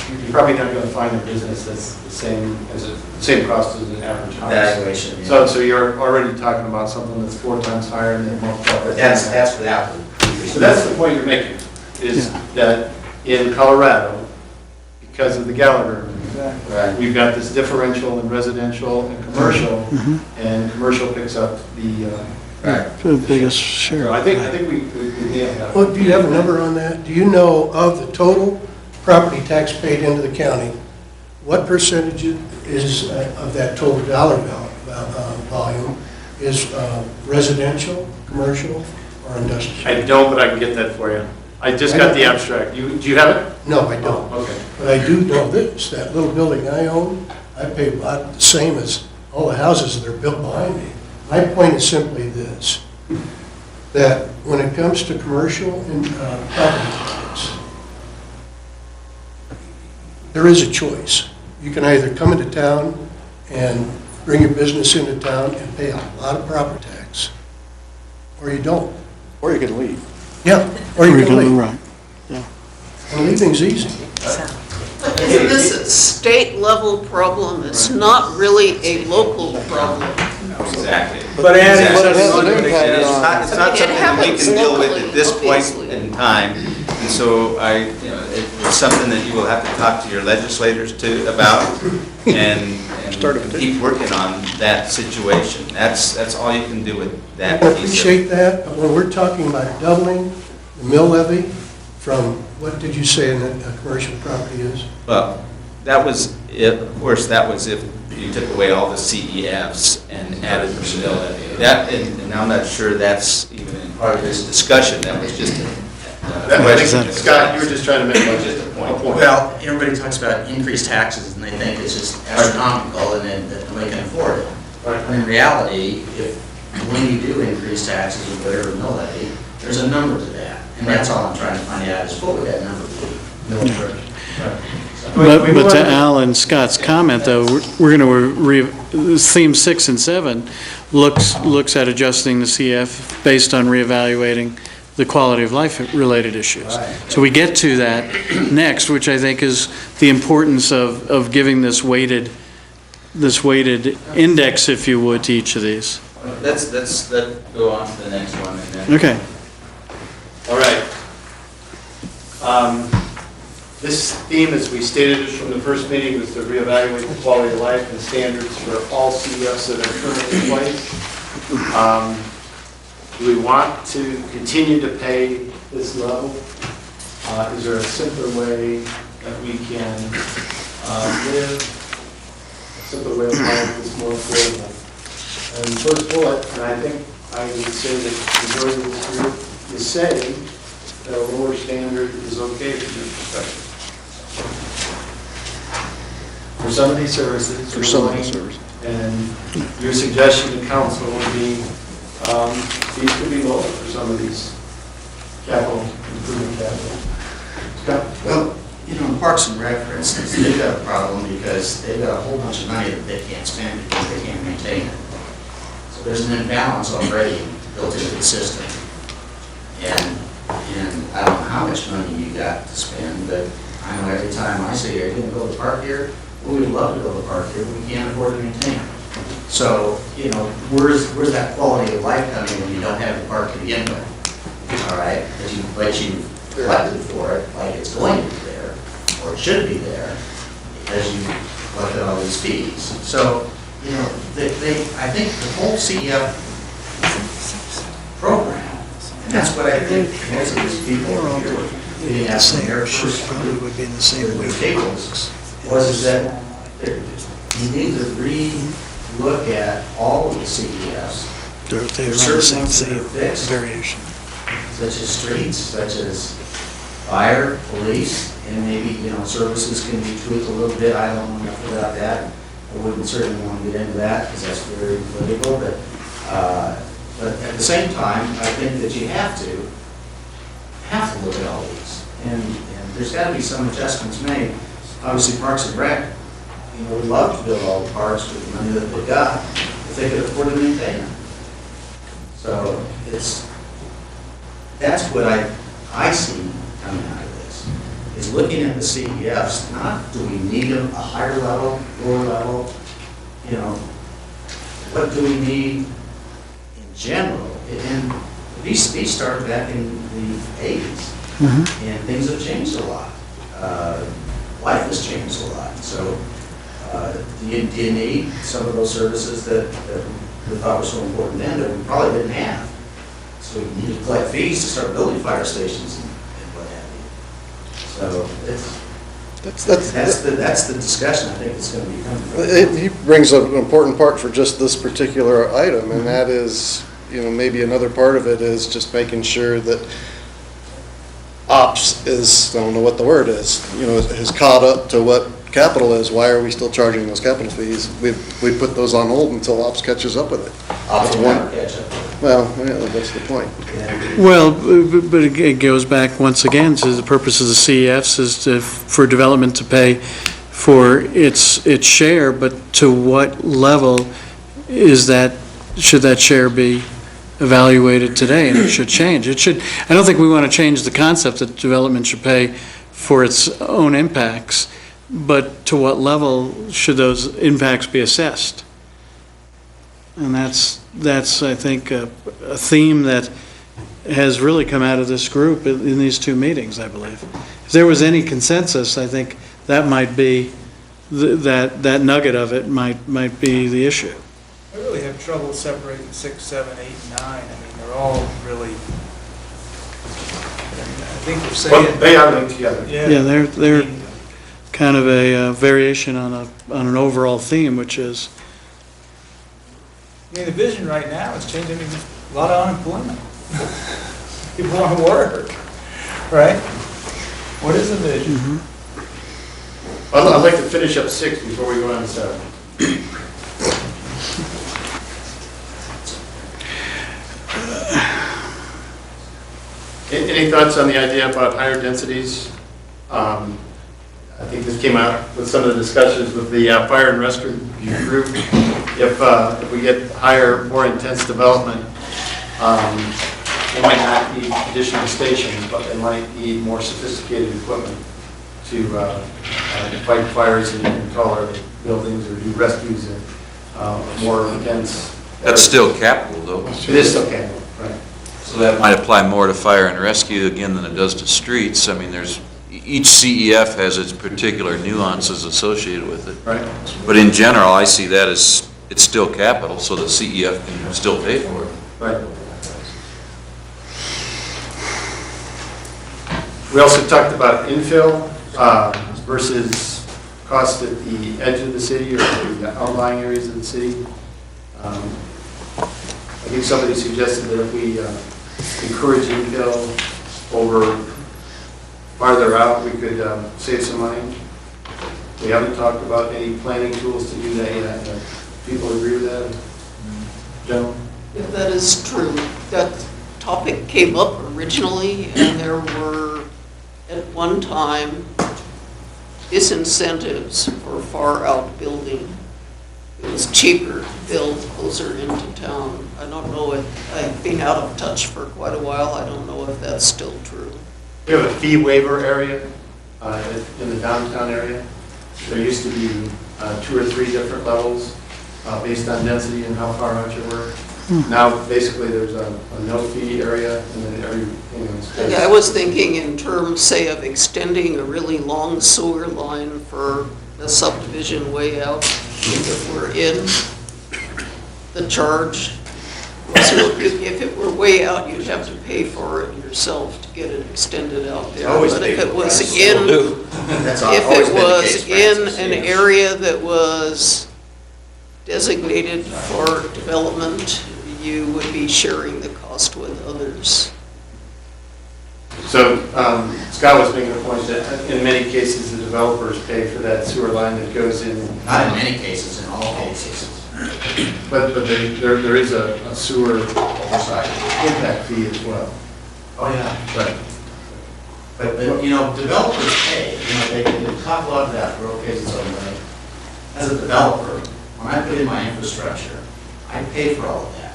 you're probably not going to find a business that's the same cost as an average house. Valuation, yeah. So you're already talking about something that's 4 times higher than multiplied. But that's without the. So that's the point you're making, is that in Colorado, because of the Gallagher, Right. we've got this differential in residential and commercial, and commercial picks up the. Right. The biggest share. So I think we nailed that. Well, do you have a number on that? Do you know of the total property tax paid into the county, what percentage is of that total dollar volume is residential, commercial, or industrial? I don't, but I can get that for you. I just got the abstract. Do you have it? No, I don't. Oh, okay. But I do know this, that little building I own, I pay about the same as all the houses that are built behind me. My point is simply this, that when it comes to commercial and property tax, there is a choice. You can either come into town and bring your business into town and pay a lot of property tax, or you don't. Or you can leave. Yeah, or you can leave. Right. Yeah. And leaving's easy. But isn't this a state-level problem? It's not really a local problem. Exactly. But adding Exactly. what And is it's not, it's not something that we can deal with at this point in time. And so it's something that you will have to talk to your legislators about and keep working on that situation. That's all you can do with that I piece of it. appreciate that, but when we're talking about doubling the mill levy from, what did you say a commercial property is? Well, that was, of course, that was if you took away all the CEFs and added the mill levy. That, and I'm not sure that's even part of this discussion, that was just a question. Scott, you were just trying to make just a point. Well, everybody talks about increased taxes and they think it's just astronomical and that nobody can afford it. But in reality, when you do increase taxes or whatever mill levy, there's a number to that. And that's all I'm trying to find out is what would that number be? But to Al and Scott's comment, though, we're going to, theme 6 and 7 looks at adjusting the CF based on reevaluating the quality of life related issues. So we get to that next, which I think is the importance of giving this weighted index, if you would, to each of these. Let's go on to the next one and then. Okay. All right. This theme, as we stated from the first meeting, was to reevaluate the quality of life and standards for all CEFs that are currently in place. Do we want to continue to pay this level? Is there a simpler way that we can live, a simpler way of life that's more affordable? And the first bullet, and I think I would say that the majority of this group is saying that a lower standard is okay from your perspective. For some of these services. For some of the services. And your suggestion to council would be, these could be lower for some of these capital, improvement capital. Scott? Well, in Parks and Rec, for instance, they've got a problem because they've got a whole bunch of money that they can't spend because they can't maintain it. So there's an imbalance already built into the system. And I don't know how much money you got to spend, but I know every time I say, are you going to build a park here? Well, we'd love to build a park here, but we can't afford to maintain it. So, where's that quality of life coming when you don't have the park to begin with? All right, but you collected for it like it's going to be there, or it should be there, because you collected all these fees. So, I think the whole CEF program, and that's what I think most of these people are getting at from their first probably would be in the same way. tables, was that you need to re-look at all of the CEFs. They're on the Certain same ones that are fixed, variation. such as streets, such as fire, police, and maybe, services can be tweaked a little bit. I don't know enough about that. I wouldn't certainly want to get into that because that's very political, but at the same time, I think that you have to look at all these. And there's got to be some adjustments made. Obviously, Parks and Rec, we'd love to build all the parks with the money that they've got if they could afford to maintain them. So that's what I see coming out of this, is looking at the CEFs, not do we need a higher level, lower level, you know, what do we need in general? And these started back in the 80s, and things have changed a lot. Life has changed a lot. So do you need some of those services that we thought were so important then that we probably didn't have? So we need to collect fees to start building fire stations and what have you. So that's the discussion I think that's going to be coming. He brings up an important part for just this particular item, and that is, you know, maybe another part of it is just making sure that ops is, I don't know what the word is, you know, has caught up to what capital is. Why are we still charging those capital fees? We put those on hold until ops catches up with it. Ops will never catch up. Well, yeah, that's the point. Well, but it goes back once again to the purpose of the CEFs is for development to pay for its share, but to what level should that share be evaluated today? And it should change. I don't think we want to change the concept that development should pay for its own impacts, but to what level should those impacts be assessed? And that's I think, a theme that has really come out of this group in these two meetings, I believe. If there was any consensus, I think that might be, that nugget of it might be the issue. I really have trouble separating 6, 7, 8, and 9. I mean, they're all really, I think we're saying. Well, they are linked together. Yeah, they're kind of a variation on an overall theme, which is, I mean, the vision right now is changing. I mean, a lot of unemployment. People want to work, right? What is the vision? Well, I'd like to finish up 6 before we go on to 7. Any thoughts on the idea about higher densities? I think this came out with some of the discussions with the fire and rescue group. If we get higher, more intense development, they might not need additional stations, but they might need more sophisticated equipment to fight fires in taller buildings or do rescues in more intense. That's still capital, though. It is still capital, right. So that might apply more to fire and rescue, again, than it does to streets. I mean, each CEF has its particular nuances associated with it. Right. But in general, I see that as, it's still capital, so the CEF can still pay for it. Right. We also talked about infill versus cost at the edge of the city or the outlying areas of the city. I think somebody suggested that if we encourage infill over farther out, we could save some money. We haven't talked about any planning tools to do that yet. People agree with that? Joe? Yeah, that is true. That topic came up originally, and there were, at one time, disincentives for far out building. It was cheaper to build closer into town. I don't know if, I've been out of touch for quite a while. I don't know if that's still true. We have a fee waiver area in the downtown area. There used to be 2 or 3 different levels based on density and how far out you were. Now, basically, there's a no fee area and then everything else. Yeah, I was thinking in terms, say, of extending a really long sewer line for a subdivision way out. If we're in the charge, so if it were way out, you'd have to pay for it yourself to get it extended out there. But if it was in an area that was designated for development, you would be sharing the cost with others. So Scott was making a point that in many cases, the developers pay for that sewer line that goes in. Not in many cases, in all cases. But there is a sewer oversight impact fee as well. Oh, yeah. Right. But you know, developers pay. You know, they talk a lot about road cases on the way. As a developer, when I put in my infrastructure, I pay for all of that.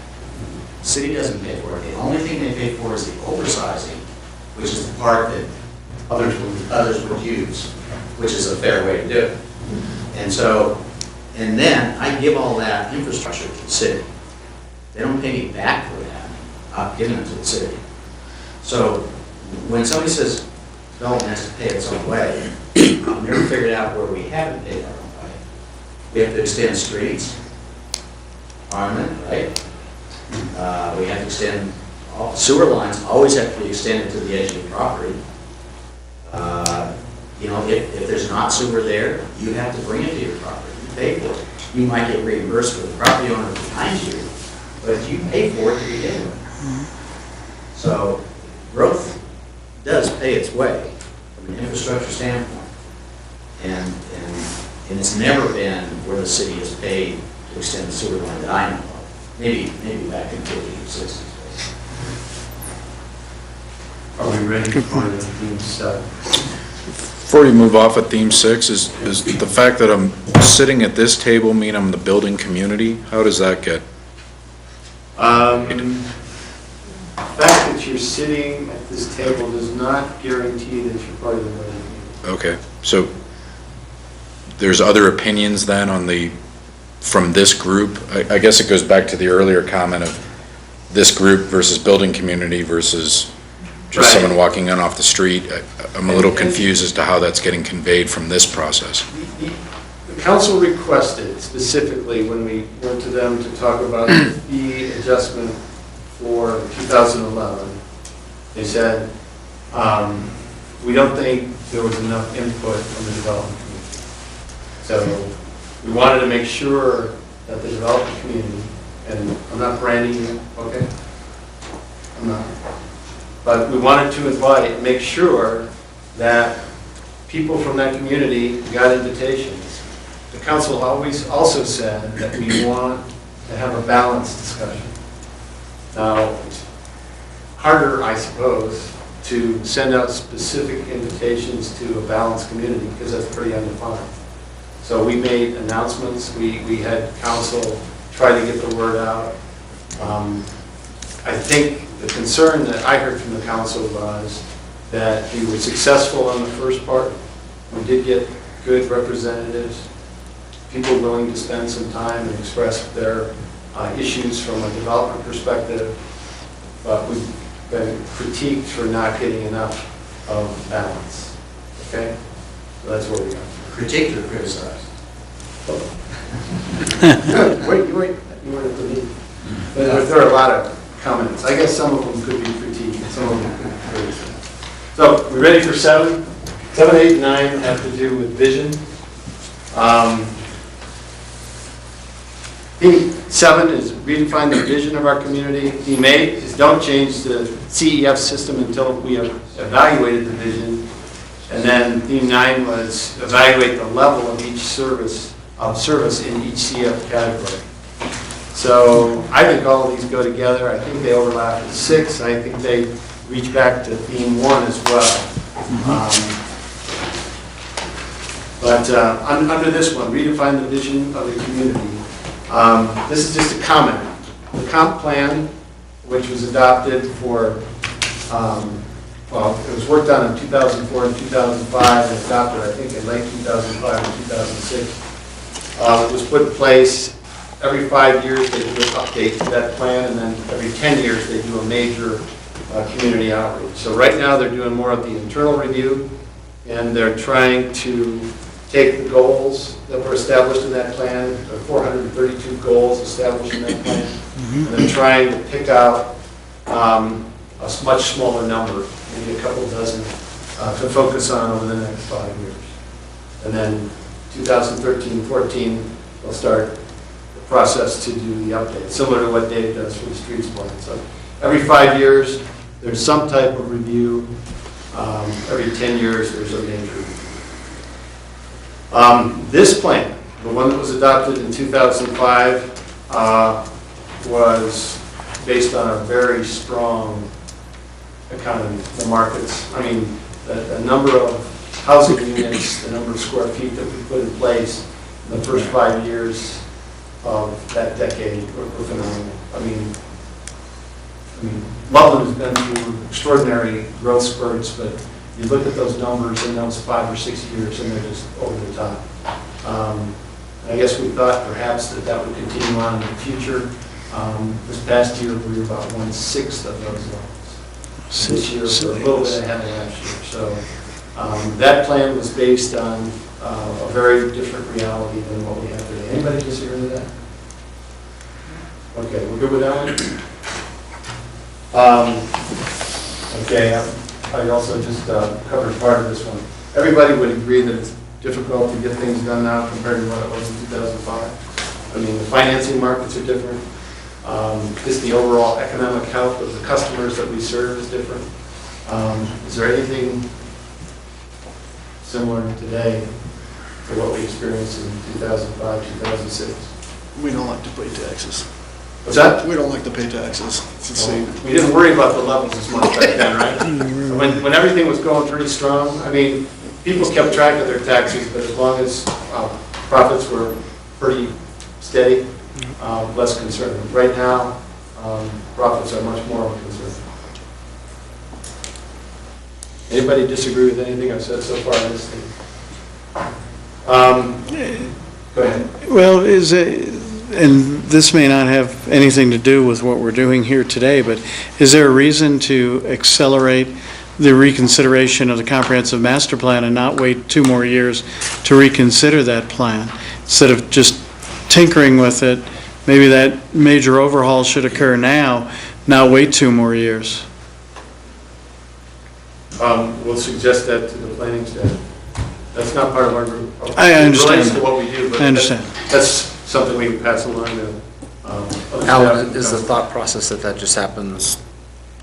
The city doesn't pay for it. The only thing they pay for is the oversizing, which is the part that others would use, which is a fair way to do it. And so, and then I give all that infrastructure to the city. They don't pay me back for that. I'm giving it to the city. So when somebody says development has to pay its own way, I've never figured out where we haven't paid our own way. We have to extend streets, Armament, right? We have to extend, all sewer lines always have to be extended to the edge of the property. You know, if there's not sewer there, you have to bring it to your property, you pay for it. You might get reimbursed for the property owner behind you, but you pay for it to begin with. So growth does pay its way from an infrastructure standpoint. And it's never been where the city has paid to extend the sewer line that I know of. Maybe back in the 50s or 60s. Are we ready for the theme 7? Before you move off of theme 6, is the fact that I'm sitting at this table mean I'm the building community? How does that get? The fact that you're sitting at this table does not guarantee that you're part of the building community. Okay, so there's other opinions then on from this group? I guess it goes back to the earlier comment of this group versus building community versus just someone walking in off the street. I'm a little confused as to how that's getting conveyed from this process. The council requested specifically when we went to them to talk about the fee adjustment for 2011, they said, we don't think there was enough input from the development community. So we wanted to make sure that the development community, and I'm not branding you, okay? I'm not. But we wanted to make sure that people from that community got invitations. The council always also said that we want to have a balanced discussion. Now, it's harder, I suppose, to send out specific invitations to a balanced community because that's pretty undefined. So we made announcements. We had council try to get the word out. I think the concern that I heard from the council was that we were successful on the first part. We did get good representatives, people willing to spend some time and express their issues from a development perspective, but we've been critiqued for not getting enough of balance. Okay? So that's where we are. Critiqued or criticized? Wait, you weren't at the meeting. But there are a lot of comments. I guess some of them could be critiqued, some of them could be criticized. So, we ready for 7? 7, 8, 9 have to do with vision. Theme 7 is redefine the vision of our community. Theme 8 is don't change the CEF system until we have evaluated the vision. And then theme 9 was evaluate the level of each service in each CEF category. So I think all of these go together. I think they overlap with 6. I think they reach back to theme 1 as well. But under this one, redefine the vision of the community. This is just a comment. The comp plan, which was adopted for, well, it was worked on in 2004 and 2005 and adopted, I think, in late 2005 and 2006. It was put in place. Every 5 years they do an update to that plan, and then every 10 years they do a major community outreach. So right now they're doing more of the internal review, and they're trying to take the goals that were established in that plan, the 432 goals established in that plan, and they're trying to pick out a much smaller number, maybe a couple dozen, to focus on over the next 5 years. And then 2013-14, they'll start the process to do the update, similar to what Dave does for the streets plan. So every 5 years, there's some type of review. Every 10 years, there's a major review. This plan, the one that was adopted in 2005, was based on a very strong economy, the markets. I mean, the number of housing units, the number of square feet that we put in place in the first 5 years of that decade were phenomenal. I mean, Loveland has been through extraordinary growth spurts, but you look at those numbers in those 5 or 6 years, and they're just over the top. I guess we thought perhaps that would continue on in the future. This past year, we were about 1/6 of those levels. This year, we're a little bit ahead of last year. So that plan was based on a very different reality than what we have today. Anybody disagree with that? Okay, we're good with that one? Okay, I also just covered part of this one. Everybody would agree that it's difficult to get things done now compared to what it was in 2005. I mean, the financing markets are different. Just the overall economic health of the customers that we serve is different. Is there anything similar today to what we experienced in 2005, 2006? We don't like to pay taxes. What's that? We don't like to pay taxes. It's insane. We didn't worry about the levels as much back then, right? When everything was going pretty strong, I mean, people kept track of their taxes, but as long as profits were pretty steady, less concerned. Right now, profits are much more of a concern. Anybody disagree with anything I've said so far in this thing? Go ahead. Well, and this may not have anything to do with what we're doing here today, but is there a reason to accelerate the reconsideration of the comprehensive master plan and not wait 2 more years to reconsider that plan? Instead of just tinkering with it, maybe that major overhaul should occur now, not wait 2 more years. We'll suggest that to the planning staff. That's not part of our group. I understand. It relates to what we do, but I understand. that's something we can pass along to other Alan, staff. is the thought process that just happens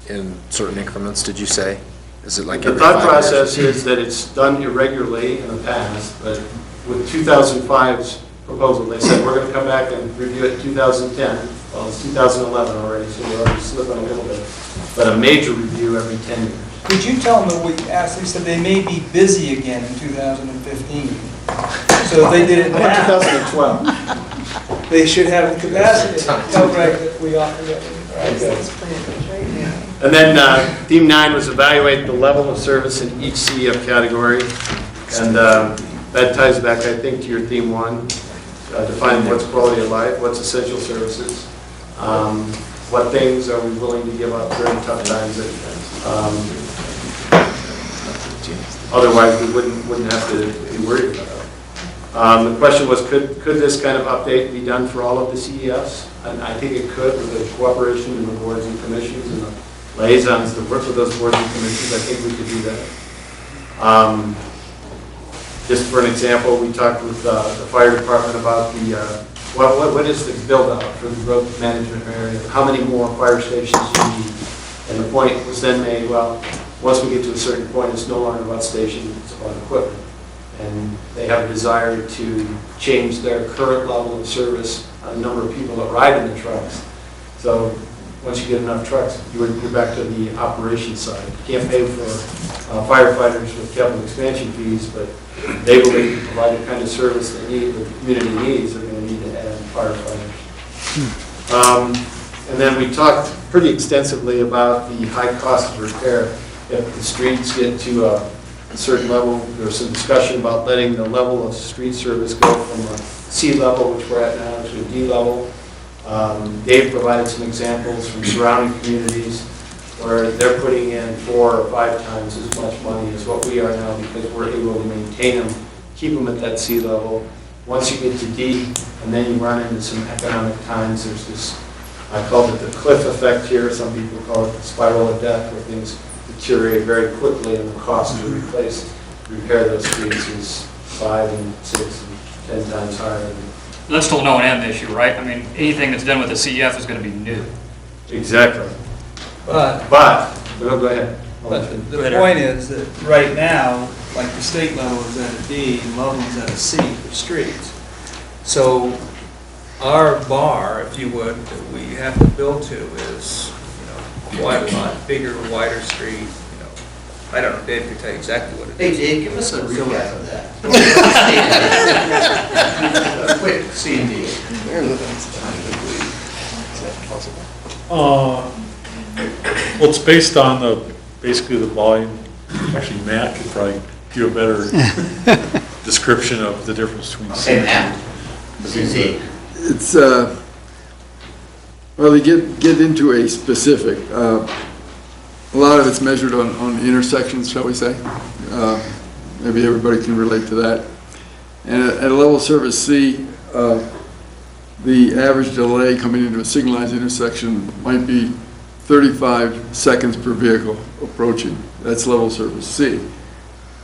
in certain increments, did you say? Is it like The every thought 5 years? process is that it's done irregularly in the past, but with 2005's proposal, they said, we're going to come back and review it in 2010. Well, it's 2011 already, so we're already slipping a little bit. But a major review every 10 years. Could you tell them that we asked, they said they may be busy again in 2015? So if they did it now, 2012. they should have the capacity to tell Greg that we offer that. And then theme 9 was evaluate the level of service in each CEF category. And that ties back, I think, to your theme 1. Define what's quality of life, what's essential services. What things are we willing to give up during tough times that otherwise we wouldn't have to be worried about. The question was, could this kind of update be done for all of the CEFs? And I think it could, with the cooperation in the boards and commissions and the liaisons that work with those boards and commissions. I think we could do that. Just for an example, we talked with the fire department about the what is the build-out for the road management area? How many more fire stations do you need? And the point was then made, well, once we get to a certain point, it's no longer about stations, it's about equipment. And they have a desire to change their current level of service on the number of people that ride in the trucks. So once you get enough trucks, you're back to the operations side. You can't pay for firefighters with capital expansion fees, but they believe to provide the kind of service they need, the community needs, they're going to need to add firefighters. And then we talked pretty extensively about the high cost of repair. If the streets get to a certain level, there's some discussion about letting the level of street service go from a C level, which we're at now, to a D level. Dave provided some examples from surrounding communities where they're putting in 4 or 5 times as much money as what we are now because we're able to maintain them, keep them at that C level. Once you get to D, and then you run into some economic times, there's this, I call it the cliff effect here, some people call it the spiral of death, where things deteriorate very quickly and the cost to repair those streets is 5 and 6 and 10 times higher. That's still an O&M issue, right? I mean, anything that's done with the CEF is going to be new. Exactly. But go ahead. But the point is that right now, like the state level is at a D, and Loveland's at a C for streets. So our bar, if you would, that we have to build to is, quite a lot bigger, wider street, I don't know, Dave can tell you exactly what it is. Hey, Dave, give us a recap of that. Quick, C and D. Well, it's based on basically the volume Actually, Matt could probably give a better description of the difference between C Okay, and Matt. D. It's, well, they get into a specific, a lot of it's measured on intersections, shall we say. Maybe everybody can relate to that. And at a level of service C, the average delay coming into a signalized intersection might be 35 seconds per vehicle approaching. That's level of service C.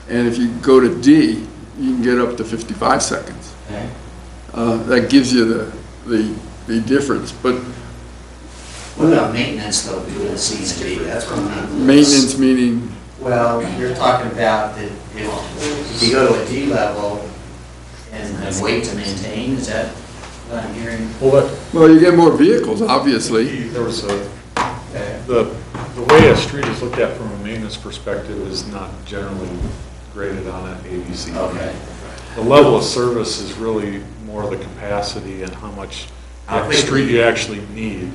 And if you go to D, you can get up to 55 seconds. Okay. That gives you the difference. But What about maintenance though, between C and D? That's what I'm not. maintenance meaning, Well, you're talking about that if you go to a D level and wait to maintain, is that what I'm hearing? well, you get more vehicles, obviously. There was the way a street is looked at from a maintenance perspective is not generally graded on an ABC. Okay. The level of service is really more the capacity and how much street you actually need.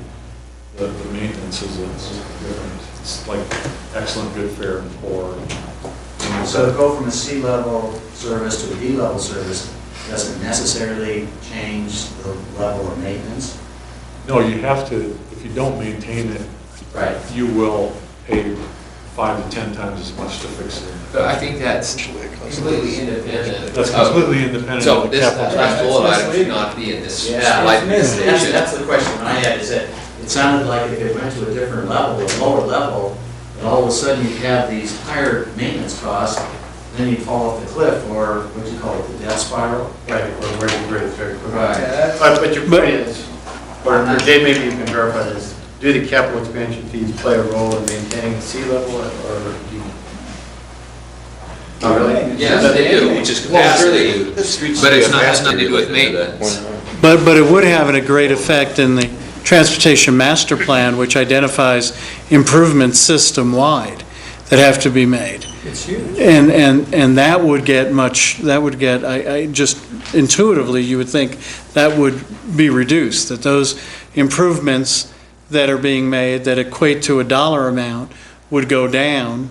The maintenance is different. It's like excellent, good, fair, and poor. So to go from a C level service to a D level service doesn't necessarily change the level of maintenance? No, you have to, if you don't maintain it, right, you will pay 5 to 10 times as much to fix it. But I think that's completely independent. That's completely independent So of the this capital. last bullet item should not be in this Yeah, slide presentation. that's the question I had, is that it sounded like if it went to a different level, a lower level, and all of a sudden you have these higher maintenance costs, then you fall off the cliff, or what do you call it, the death spiral? Right, or where you grade very quickly. Right. But your point is, or Dave, maybe you can verify this, do the capital expansion fees play a role in maintaining the sea level, or do you? Oh, really? Yes, they do, which is capacity, but it's not, has nothing to do with maintenance. But it would have a great effect in the Transportation Master Plan, which identifies improvements system-wide that have to be made. It's huge. And that would get I just intuitively, you would think that would be reduced, that those improvements that are being made that equate to a dollar amount would go down,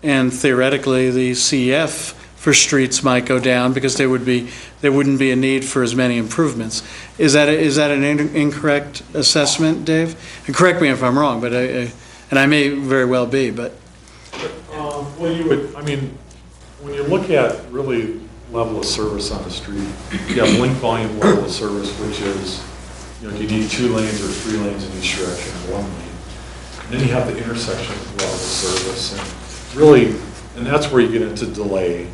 and theoretically, the CEF for streets might go down because there wouldn't be a need for as many improvements. Is that an incorrect assessment, Dave? And correct me if I'm wrong, but and I may very well be, but. Well, you would, I mean, when you look at really level of service on the street, you have link volume level of service, which is, you need 2 lanes or 3 lanes in each direction, or 1 lane. And then you have the intersection level of service, and really, and that's where you get into delay.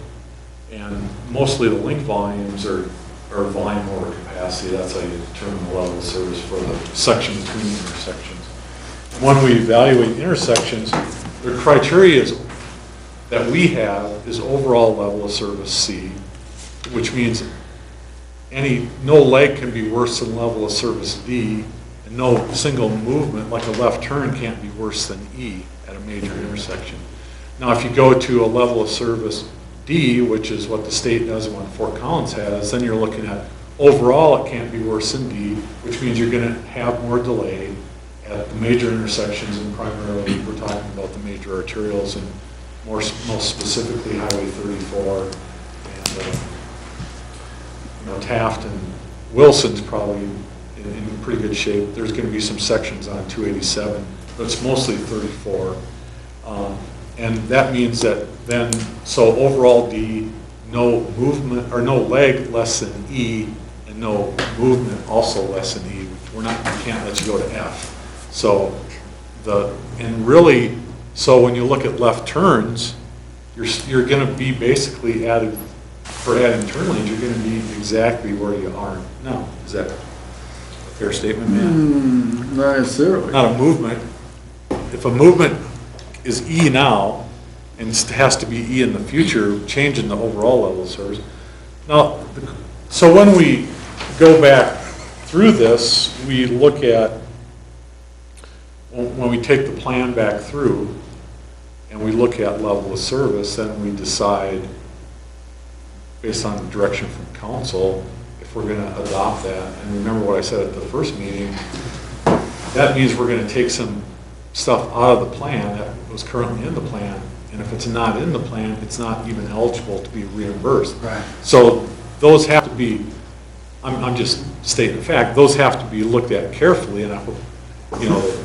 And mostly the link volumes are volume over capacity. That's how you determine the level of service for the section between intersections. When we evaluate intersections, the criteria that we have is overall level of service C, which means no leg can be worse than level of service D, and no single movement, like a left turn, can't be worse than E at a major intersection. Now, if you go to a level of service D, which is what the state does and what Fort Collins has, then you're looking at overall it can't be worse than D, which means you're going to have more delay at the major intersections, and primarily we're talking about the major arterials, and most specifically Highway 34 and Taft and Wilson's probably in pretty good shape. There's going to be some sections on 287, but it's mostly 34. And that means that then, so overall D, no movement, or no leg less than E, and no movement also less than E. We can't let you go to F. So so when you look at left turns, you're going to be basically for adding turn lanes, you're going to be exactly where you are now. Is that a fair statement, man? Not necessarily. Not a movement. If a movement is E now, and it has to be E in the future, changing the overall level of service. Now, so when we go back through this, we look at, when we take the plan back through, and we look at level of service, then we decide, based on direction from council, if we're going to adopt that. And remember what I said at the first meeting, that means we're going to take some stuff out of the plan that was currently in the plan And if it's not in the plan, it's not even eligible to be reimbursed. Right. So those have to be, I'm just stating the fact, those have to be looked at carefully, and I hope, you know.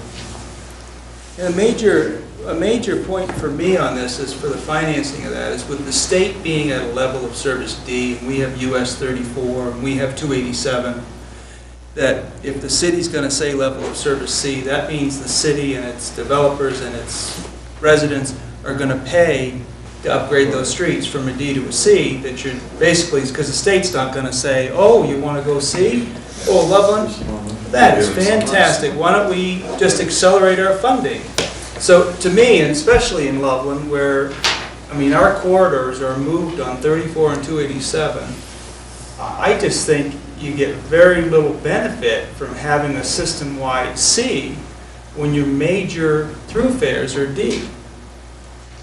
And a major point for me on this is for the financing of that, is with the state being at a level of service D, and we have US 34, and we have 287, that if the city's gonna say level of service C, that means the city and its developers and its residents are gonna pay to upgrade those streets from a D to a C, that you're basically, because the state's not gonna say, oh, you wanna go C? Oh, Loveland, that is fantastic, why don't we just accelerate our funding? So to me, and especially in Loveland, where, I mean, our corridors are moved on 34 and 287, I just think you get very little benefit from having a system-wide C when your major throughfares are D.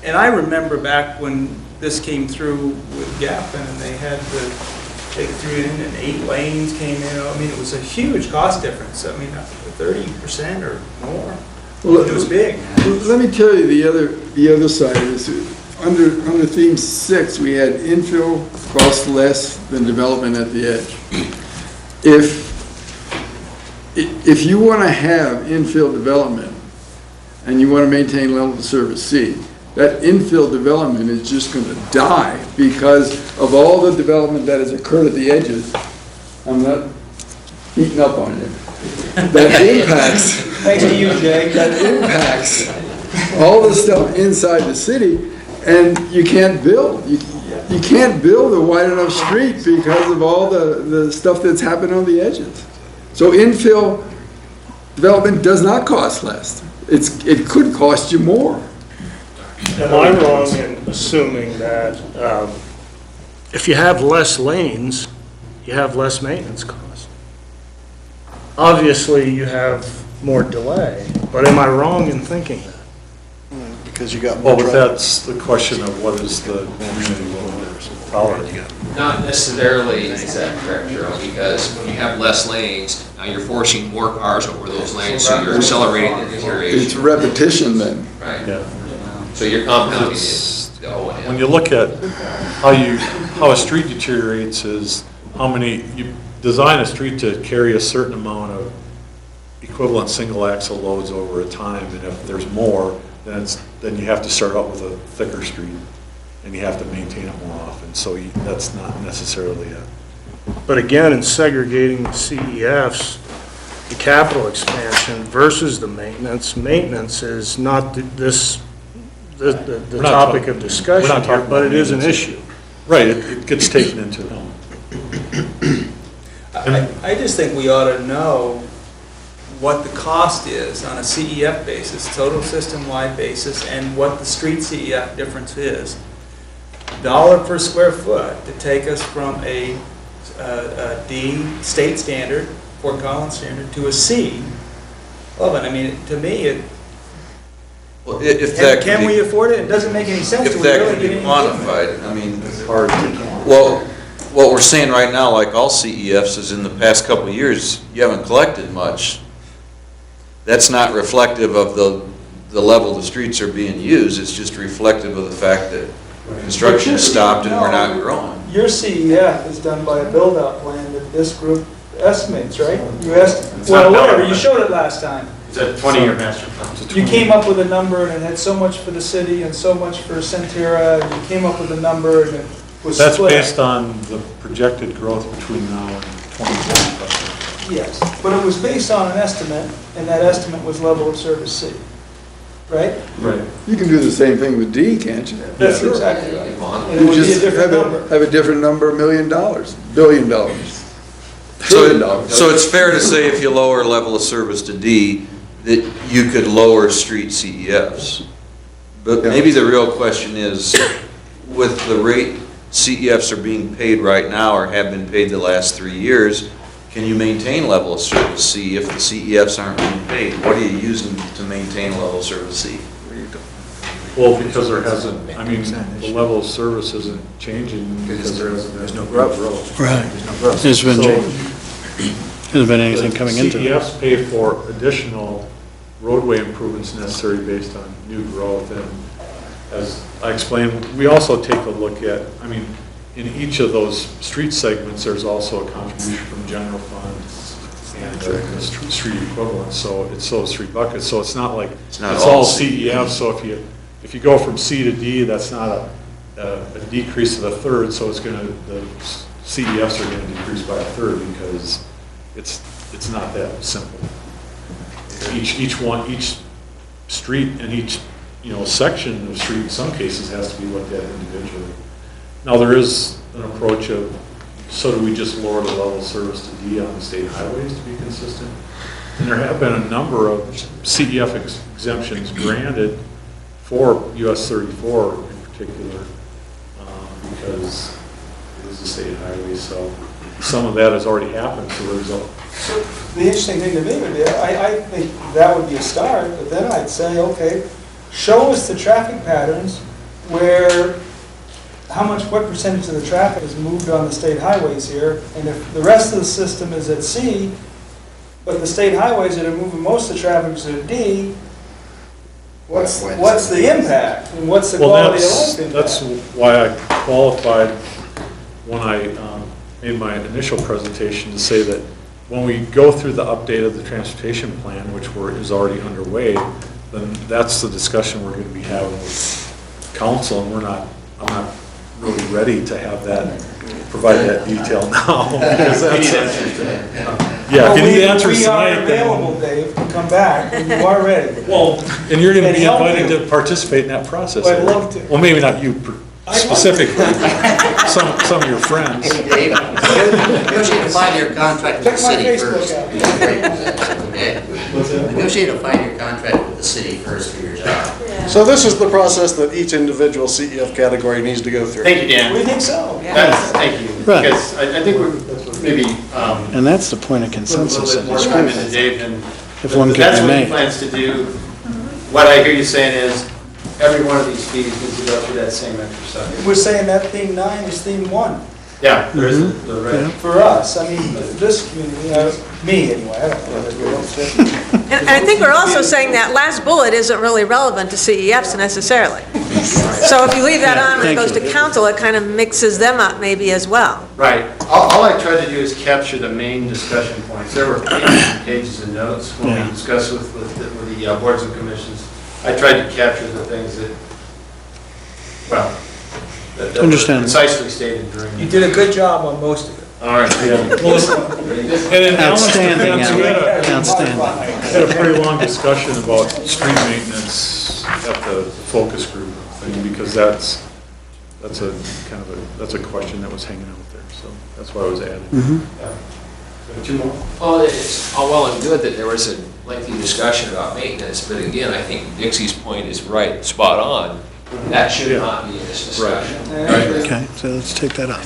And I remember back when this came through with Gaffin, and they had the take 3 in and 8 lanes came in. I mean, it was a huge cost difference. I mean, 30% or more. Well, it was big. Let me tell you the other side of this. Under theme 6, we had infill cost less than development at the edge. If you want to have infill development and you want to maintain level of service C, that infill development is just going to die because of all the development that has occurred at the edges. I'm not beating up on you. That impacts. Thanks to you, Jay. That impacts all the stuff inside the city, and you can't build. You can't build a wide enough street because of all the stuff that's happened on the edges. So infill development does not cost less. It could cost you more. Am I wrong in assuming that if you have less lanes, you have less maintenance costs? Obviously, you have more delay, but am I wrong in thinking that? Because you got more Well, but traffic. that's the question of what is the community willing to tolerate. Not necessarily is that correct, Cheryl, because when you have less lanes, now you're forcing more cars over those lanes, so you're accelerating the deterioration. It's repetition then. Right. Yeah. So you're compounding the O&M. When you look at how a street deteriorates is you design a street to carry a certain amount of equivalent single axle loads over a time, and if there's more, then you have to start out with a thicker street, and you have to maintain it more often, so that's not necessarily it. But again, in segregating the CEFs, the capital expansion versus the maintenance is not the topic of discussion here, but it is an issue. Right, it gets taken into account. I just think we ought to know what the cost is on a CEF basis, total system-wide basis, and what the street CEF difference is. Dollar per square foot to take us from a D state standard, Fort Collins standard, to a C. Well, I mean, to me, Well, if that can we afford it? It doesn't make any sense. If Do we that really can be get any quantified, I mean, well, what we're saying right now, like all CEFs, is in the past couple of years, you haven't collected much. That's not reflective of the level the streets are being used, it's just reflective of the fact that construction stopped and we're not growing. Your CEF is done by a build-out plan that this group estimates, right? Well, whatever, you showed it last time. It's a 20-year master plan. You came up with a number and it had so much for the city and so much for Centera, and you came up with a number and it was That's split. based on the projected growth between now and 2020. Yes, but it was based on an estimate, and that estimate was level of service C, right? Right. You can do the same thing with D, can't you? That's exactly right. And it You would be a just different have number. have a different number, $1 million, billion dollars, trillion dollars. So it's fair to say if you lower level of service to D, that you could lower street CEFs. But maybe the real question is, with the rate CEFs are being paid right now or have been paid the last 3 years, can you maintain level of service C if the CEFs aren't being paid? What are you using to maintain level of service C? Well, because there hasn't, I mean, the level of service isn't changing because there's no growth. Right. There's no growth. There's been So, change. Hasn't been anything coming into it. CEFs pay for additional roadway improvements necessary based on new growth, and as I explained, we also take a look at, I mean, in each of those street segments, there's also a contribution from general fund and the street equivalent, so it's those three buckets, so it's not like, it's all CEF, so if you go from C to D, that's not a decrease of a third, so it's gonna, the CEFs are gonna decrease by a third because it's not that simple. Each street and each, section of street in some cases has to be looked at individually. Now, there is an approach of, so do we just lower the level of service to D on the state highways to be consistent? And there have been a number of CEF exemptions granted for US 34 in particular, because it is a state highway, so some of that has already happened, so there's a... So the interesting thing to me would be, I think that would be a start, but then I'd say, okay, show us the traffic patterns where, what percentage of the traffic is moved on the state highways here, and if the rest of the system is at C, but the state highways that are moving most of the traffic is at D, what's the impact, and what's the quality of life impact? That's why I qualified when I made my initial presentation to say that when we go through the update of the transportation plan, which is already underway, then that's the discussion we're going to be having with council, and I'm not really ready to have that, provide that detail now. Because yeah, if you need answers tonight, we are available, Dave, to come back when you are ready. Well, and you're going to be invited to participate in that process. Well, I'd love to. Well, maybe not you specifically, some of your friends. Hey, Dave, negotiate a 5-year contract with the city first. Negotiate a 5-year contract with the city first for your job. So this is the process that each individual CEF category needs to go through. Thank you, Dan. We think so. Thank you. Right. Because I think we're maybe And that's the point of consensus a of little bit this more time group. into Dave than, If one that's can what be he made. plans to do. What I hear you saying is, every one of these fees needs to go through that same exercise. We're saying that theme 9 is theme 1 Yeah, there is the right. for us. I mean, this community, me anyway, I don't know whether everyone else does. And I think we're also saying that last bullet isn't really relevant to CEFs necessarily. So if you leave that on when it goes to council, it kind of mixes them up maybe as well. Right. All I tried to do is capture the main discussion points. There were pages and pages of notes when we discussed with the boards and commissions. I tried to capture the things that, well, that were concisely stated during. You did a good job on most of it. All right. Outstanding, Outstanding. Had a pretty long discussion about street maintenance at the focus group thing, because that's a question that was hanging out there, so that's why I was adding. Two more. Well, it's all well and good that there was a lengthy discussion about maintenance, but again, I think Dixie's point is right, spot on. That should not be in this discussion. Okay, so let's take that out.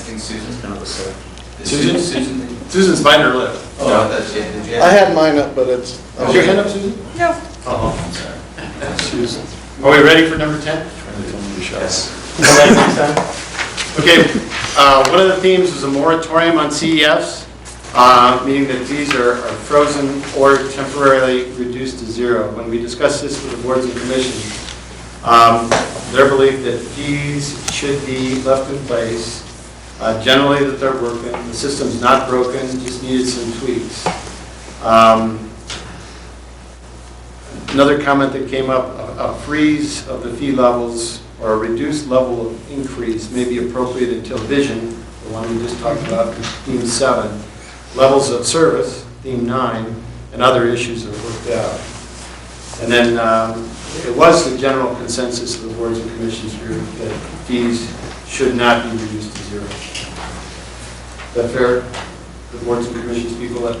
Susan's biting her lip. Oh, that's it. Did you I had mine up, but it's. Is your hand up, Susan? No. Oh, sorry. Susan. Are we ready for number 10? Yes. Okay, one of the themes was a moratorium on CEFs, meaning that fees are frozen or temporarily reduced to zero. When we discussed this with the boards and commissions, their belief that fees should be left in place, generally that they're working, the system's not broken, just needed some tweaks. Another comment that came up, a freeze of the fee levels or a reduced level of increase may be appropriate until vision, the one we just talked about, theme 7, levels of service, theme 9, and other issues are worked out. And then it was the general consensus of the boards and commissions group that fees should not be reduced to zero. Is that fair? The boards and commissions people that...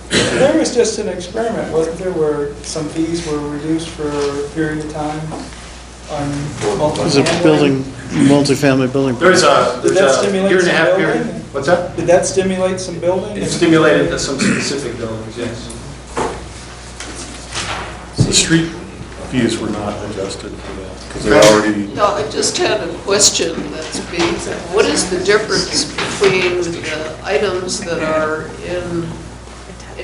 There was just an experiment, wasn't there, where some fees were reduced for a period of time on There's a multifamily building. There's a Did that stimulate year and a some half building? period. What's that? Did that stimulate some building? It stimulated some specific buildings, yes. The street fees were not adjusted for that, because they already... No, I just had a question that's being, what is the difference between the items that are in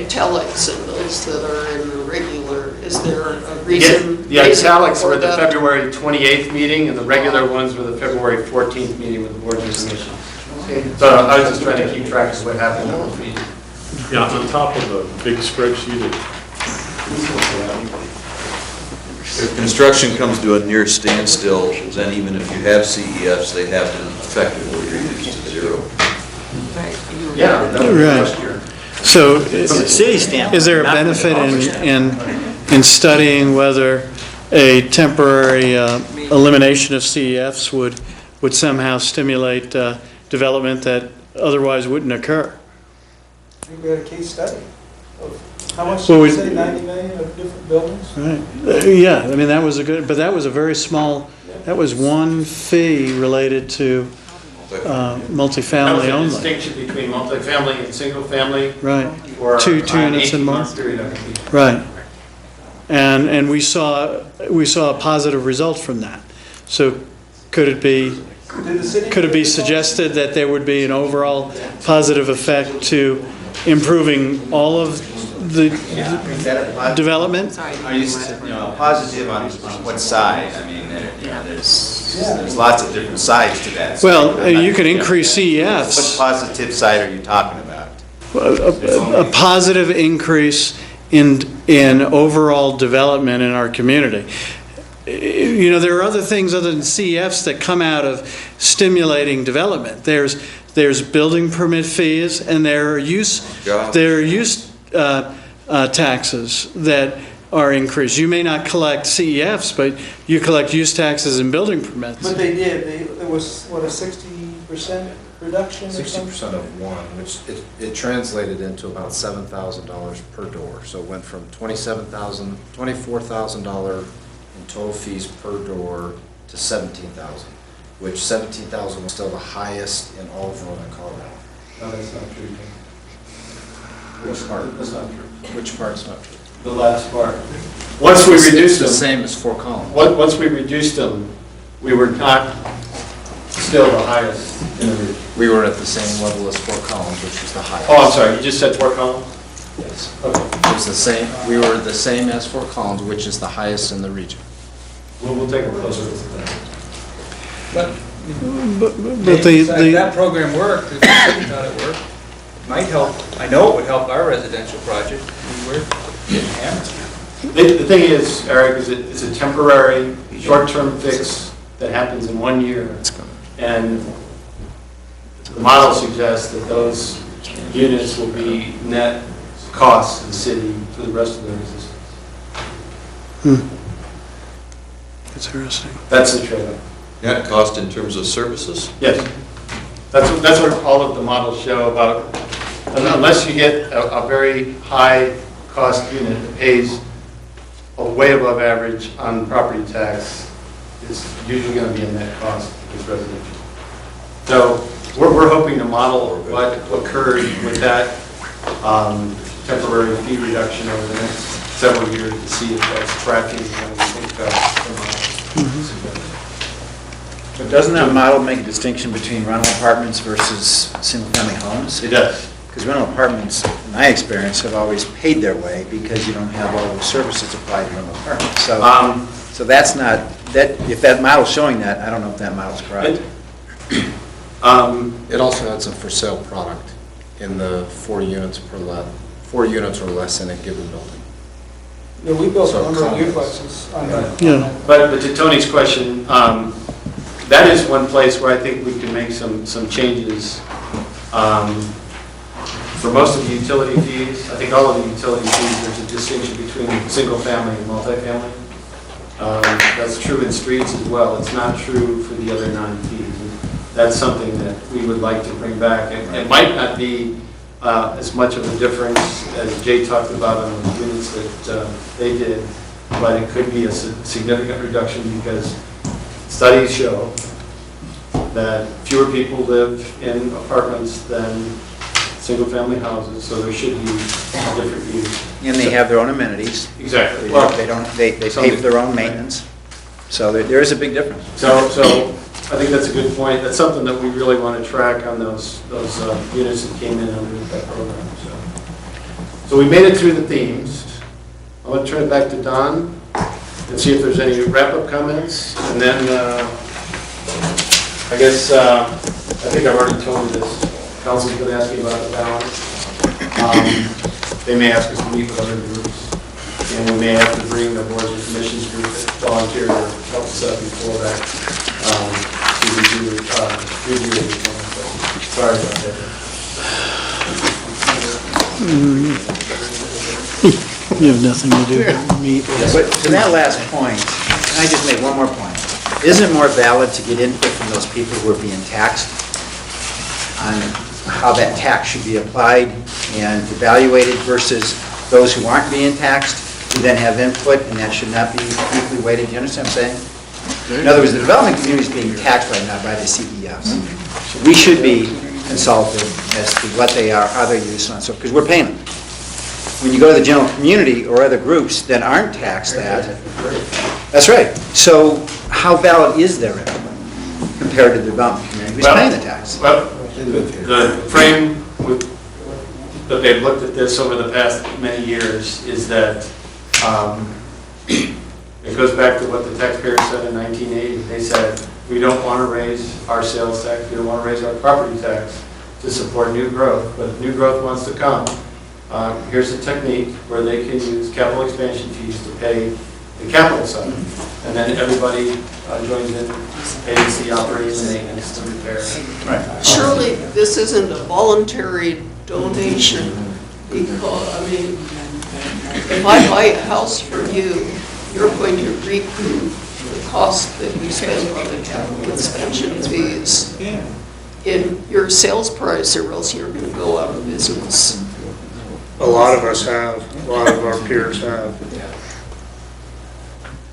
italics and those that are in the regular, is there a reason? The italics for were the that? February 28th meeting, and the regular ones were the February 14th meeting with the boards and commissions. So I was just trying to keep track of what happened in those meetings. Yeah, on top of the big spreadsheet, If construction comes to a near standstill, then even if you have CEFs, they have to effectively reduce to zero. Yeah. that was last year. So, From a city standpoint, is there a not from the benefit developer in studying whether a temporary elimination of CEFs would somehow stimulate development that otherwise wouldn't occur? I think we had a case study of how much, Well, did you say, 90 million of different buildings? Right. Yeah, I mean, that was a good, but that was a very small, that was one fee related to multifamily That was a only. distinction between multifamily and single-family. Right. For Two an units and more. 18-month period of completion. Right. And we saw a positive result from that. So could it be suggested that there would be an overall positive effect to improving all of the development? Are you, positive on what side? I mean, there's lots of different sides to that. Well, you can increase CEFs. What positive side are you talking about? A positive increase in overall development in our community. There are other things other than CEFs that come out of stimulating development. There's building permit fees, and there are use taxes that are increased. You may not collect CEFs, but you collect use taxes and building permits. But they did, there was, what, a 60% reduction or something? 60% of one, which it translated into about $7,000 per door. So it went from $24,000 in total fees per door to $17,000, which $17,000 was still the highest in all of northern Colorado. No, that's not true. Which part? That's not true. Which part's not true? The last part. Once we reduced them. It's the same as Fort Collins. Once we reduced them, we were not still the highest in the region. We were at the same level as Fort Collins, which was the highest. Oh, I'm sorry, you just said Fort Collins? Yes. Okay. It was the same, we were the same as Fort Collins, which is the highest in the region. We'll take a closer look at that. But That program worked, if the city thought it worked. Might help, I know it would help our residential project. We're getting hammered. The thing is, Eric, is it's a temporary, short-term fix that happens in 1 year. And the model suggests that those units will be net costs to the city for the rest of their existence. That's interesting. That's the trade-off. Net cost in terms of services? Yes. That's what all of the models show about, unless you get a very high-cost unit that pays way above average on property tax, it's usually going to be a net cost if it's residential. So we're hoping to model what occurred with that temporary fee reduction over the next several years to see if that's tracking what we think the model suggests. But doesn't that model make a distinction between rental apartments versus single-family homes? It does. Because rental apartments, in my experience, have always paid their way because you don't have all the services applied to rental apartments. So that's not, if that model's showing that, I don't know if that model's correct. It also has a for sale product in the 4 units or less in a given building. Yeah, we built So a number of condos. duplexes on that. Yeah. But to Tony's question, that is one place where I think we can make some changes. For most of the utility fees, I think all of the utility fees, there's a distinction between single family and multifamily. That's true in streets as well. It's not true for the other 9 fees. That's something that we would like to bring back. It might not be as much of a difference as Jay talked about on the units that they did, but it could be a significant reduction because studies show that fewer people live in apartments than single-family houses, so there should be a different use. And they have their own amenities. Exactly. They pay for their own maintenance. So there is a big difference. So I think that's a good point. That's something that we really want to track on those units that came in under that program. So So we made it through the themes. I'm going to turn it back to Don and see if there's any wrap-up comments. And then, I guess, I think I've already told you this. Council's going to ask me about the balance. They may ask us to meet with other groups. And we may have to bring the boards and commissions group that volunteer to help us out before that to review everything. So, sorry about that. You have nothing to do but meet. But to that last point, can I just make one more point? Isn't it more valid to get input from those people who are being taxed on how that tax should be applied and evaluated versus those who aren't being taxed, who then have input, and that should not be equally weighted? Do you understand what I'm saying? In other words, the development community is being taxed right now by the CEFs. We should be consulted as to what they are, how they're used, and so, because we're paying them. When you go to the general community or other groups that aren't taxed that's right. So how valid is their input compared to the development community who's paying the tax? Well, the frame that they've looked at this over the past many years is that it goes back to what the taxpayers said in 1980. They said, we don't want to raise our sales tax, we don't want to raise our property tax to support new growth, but if new growth wants to come, here's a technique where they can use capital expansion fees to pay the capital side. And then everybody joins in, pays the operating and maintenance and repair. Right. Surely this isn't a voluntary donation, because, I mean, if I buy a house from you, you're going to recoup the cost that you spend on the capital expansion fees in your sales price, or else you're going to go out of business. A lot of us have, a lot of our peers have.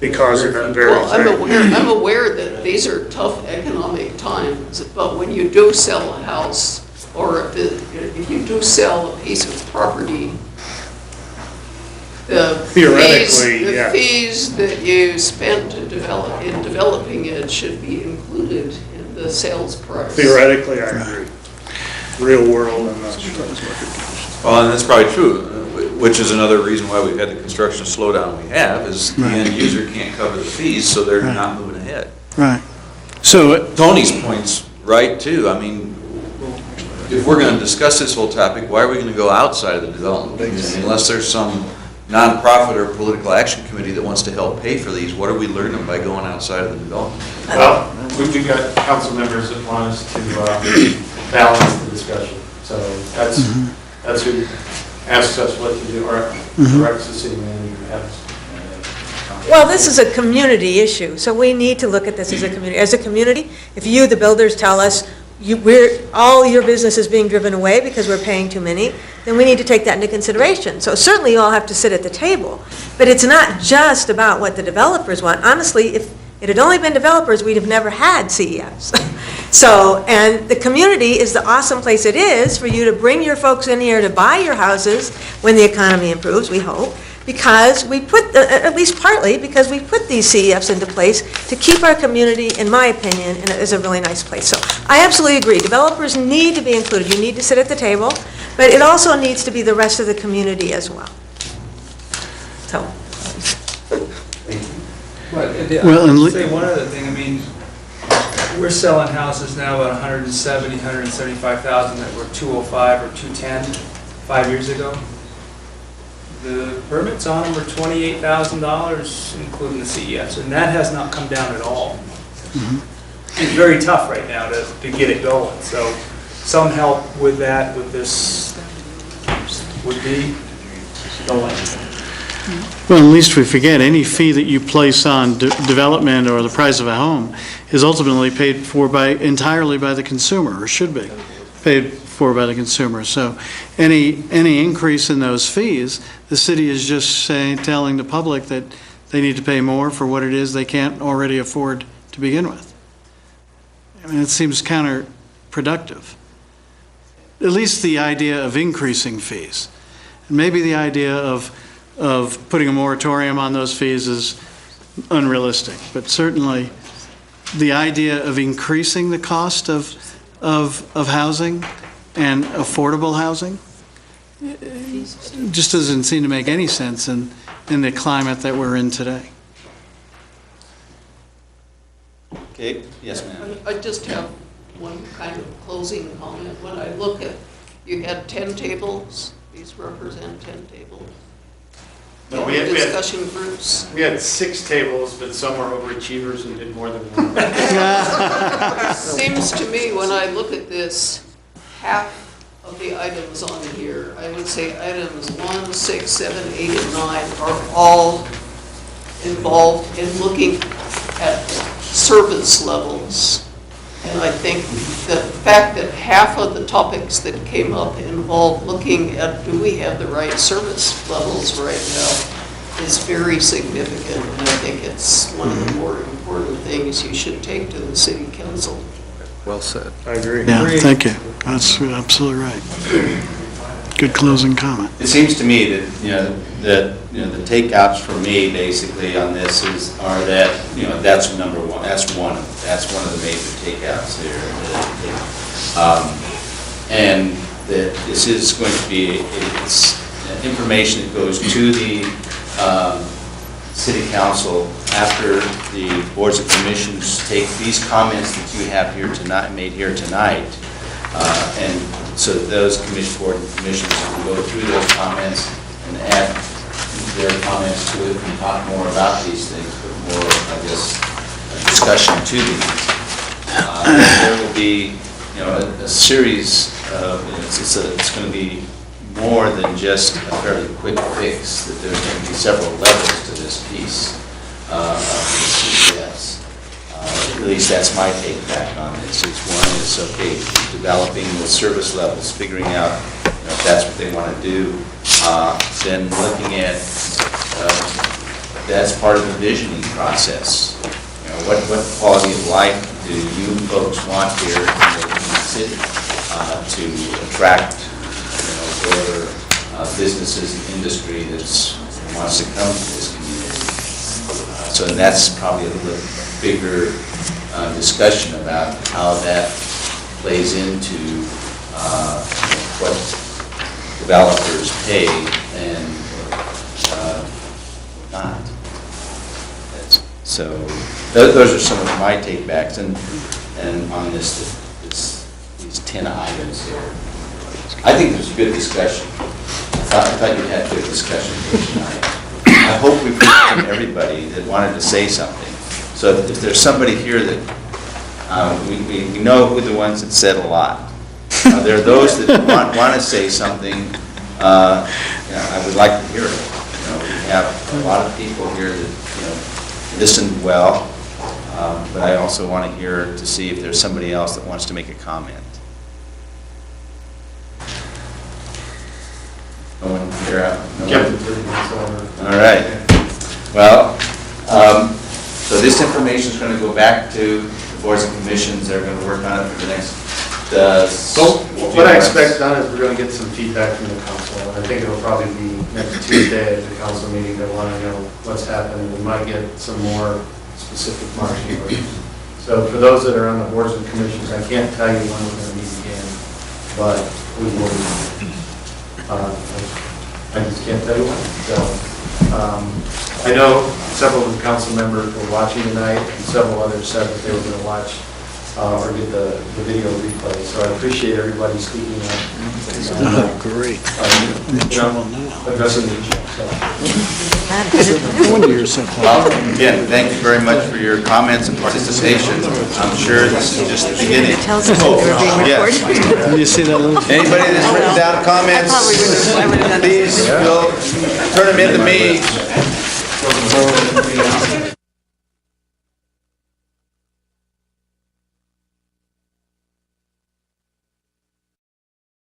Because of that very Well, thing. I'm aware that these are tough economic times, but when you do sell a house, or if you do sell a piece of property, the fees that you spent in developing it should be included in the sales price. Theoretically, I agree. Real world, I'm not sure. Well, and that's probably true, which is another reason why we've had the construction slowdown we have, is the end user can't cover the fees, so they're not moving ahead. Right. So Tony's point's right, too. I mean, if we're going to discuss this whole topic, why are we going to go outside of the development community? Unless there's some nonprofit or political action committee that wants to help pay for these, what are we learning by going outside of the development? Well, we've got council members that want us to balance the discussion. So that's who asks us what to do, or directs the city manager to have us. Well, this is a community issue, so we need to look at this as a community. As a community, if you, the builders, tell us all your business is being driven away because we're paying too many, then we need to take that into consideration. So certainly you all have to sit at the table. But it's not just about what the developers want. Honestly, if it had only been developers, we'd have never had CEFs. So, and the community is the awesome place it is for you to bring your folks in here to buy your houses when the economy improves, we hope, because we put, at least partly, because we put these CEFs into place to keep our community, in my opinion, is a really nice place. So I absolutely agree. Developers need to be included. You need to sit at the table, but it also needs to be the rest of the community as well. So. Well, and say one other thing, I mean, we're selling houses now about 170, 175,000 that were 205 or 210 5 years ago. The permits on them are $28,000, including the CEFs, and that has not come down at all. It's very tough right now to get it going, so some help with that, with this, would be delightful. Well, at least we forget, any fee that you place on development or the price of a home is ultimately paid for entirely by the consumer, or should be paid for by the consumer. So any increase in those fees, the city is just telling the public that they need to pay more for what it is they can't already afford to begin with. I mean, it seems counterproductive. At least the idea of increasing fees. And maybe the idea of putting a moratorium on those fees is unrealistic, but certainly the idea of increasing the cost of housing and affordable housing it just doesn't seem to make any sense in the climate that we're in today. Okay, yes, ma'am. I just have one kind of closing comment. When I look at, you had 10 tables, these represent 10 tables. No, And discussion groups. We had 6 tables, but some were overachievers and did more than one. Seems to me, when I look at this, half of the items on here, I would say items 1, 6, 7, 8, and 9 are all involved in looking at service levels. And I think the fact that half of the topics that came up involve looking at, do we have the right service levels right now, is very significant. And I think it's one of the more important things you should take to the city council. Well said. I agree. Yeah, thank you. That's absolutely right. Good closing comment. It seems to me that, the takeouts for me basically on this are that, that's number one. That's one of the major takeouts here. And that this is going to be, it's information that goes to the city council after the boards and commissions take these comments that you have here tonight, made here tonight, and so that those board and commissions can go through those comments and add their comments to it and talk more about these things, but more, I guess, a discussion to these. There will be, a series of, it's going to be more than just a fairly quick fix, that there's going to be several levels to this piece of the CEFs. At least that's my take back on this. One is, okay, developing the service levels, figuring out if that's what they want to do, then looking at, that's part of the visioning process. What quality of life do you folks want here in the city to attract, whatever businesses and industry that wants to come to this community. So that's probably a little bigger discussion about how that plays into what developers pay and not. So those are some of my takebacks, and on these 10 items here. I think there's good discussion. I thought you had good discussion here tonight. I hope we heard from everybody that wanted to say something. So if there's somebody here that, we know who the ones that said a lot. There are those that want to say something. I would like to hear it. We have a lot of people here that listened well, but I also want to hear to see if there's somebody else that wants to make a comment. No one here? All right. Well, so this information is going to go back to the boards and commissions. They're going to work on it for the next. So what I expect done is we're going to get some feedback from the council, and I think it'll probably be next Tuesday at the council meeting. They'll want to know what's happening. We might get some more specific marching orders. So for those that are on the boards and commissions, I can't tell you when we're going to meet again, but we will. I just can't tell you when. So I know several of the council members were watching tonight, and several others said that they were going to watch or get the video replay. So I appreciate everybody speaking up. Great. Addressing the issue. No wonder you're so close. Well, again, thank you very much for your comments and participation. I'm sure this is just the beginning. Tells us that we're being recorded. Yes. Did you see that little? Anybody that's written down comments, please turn them into me.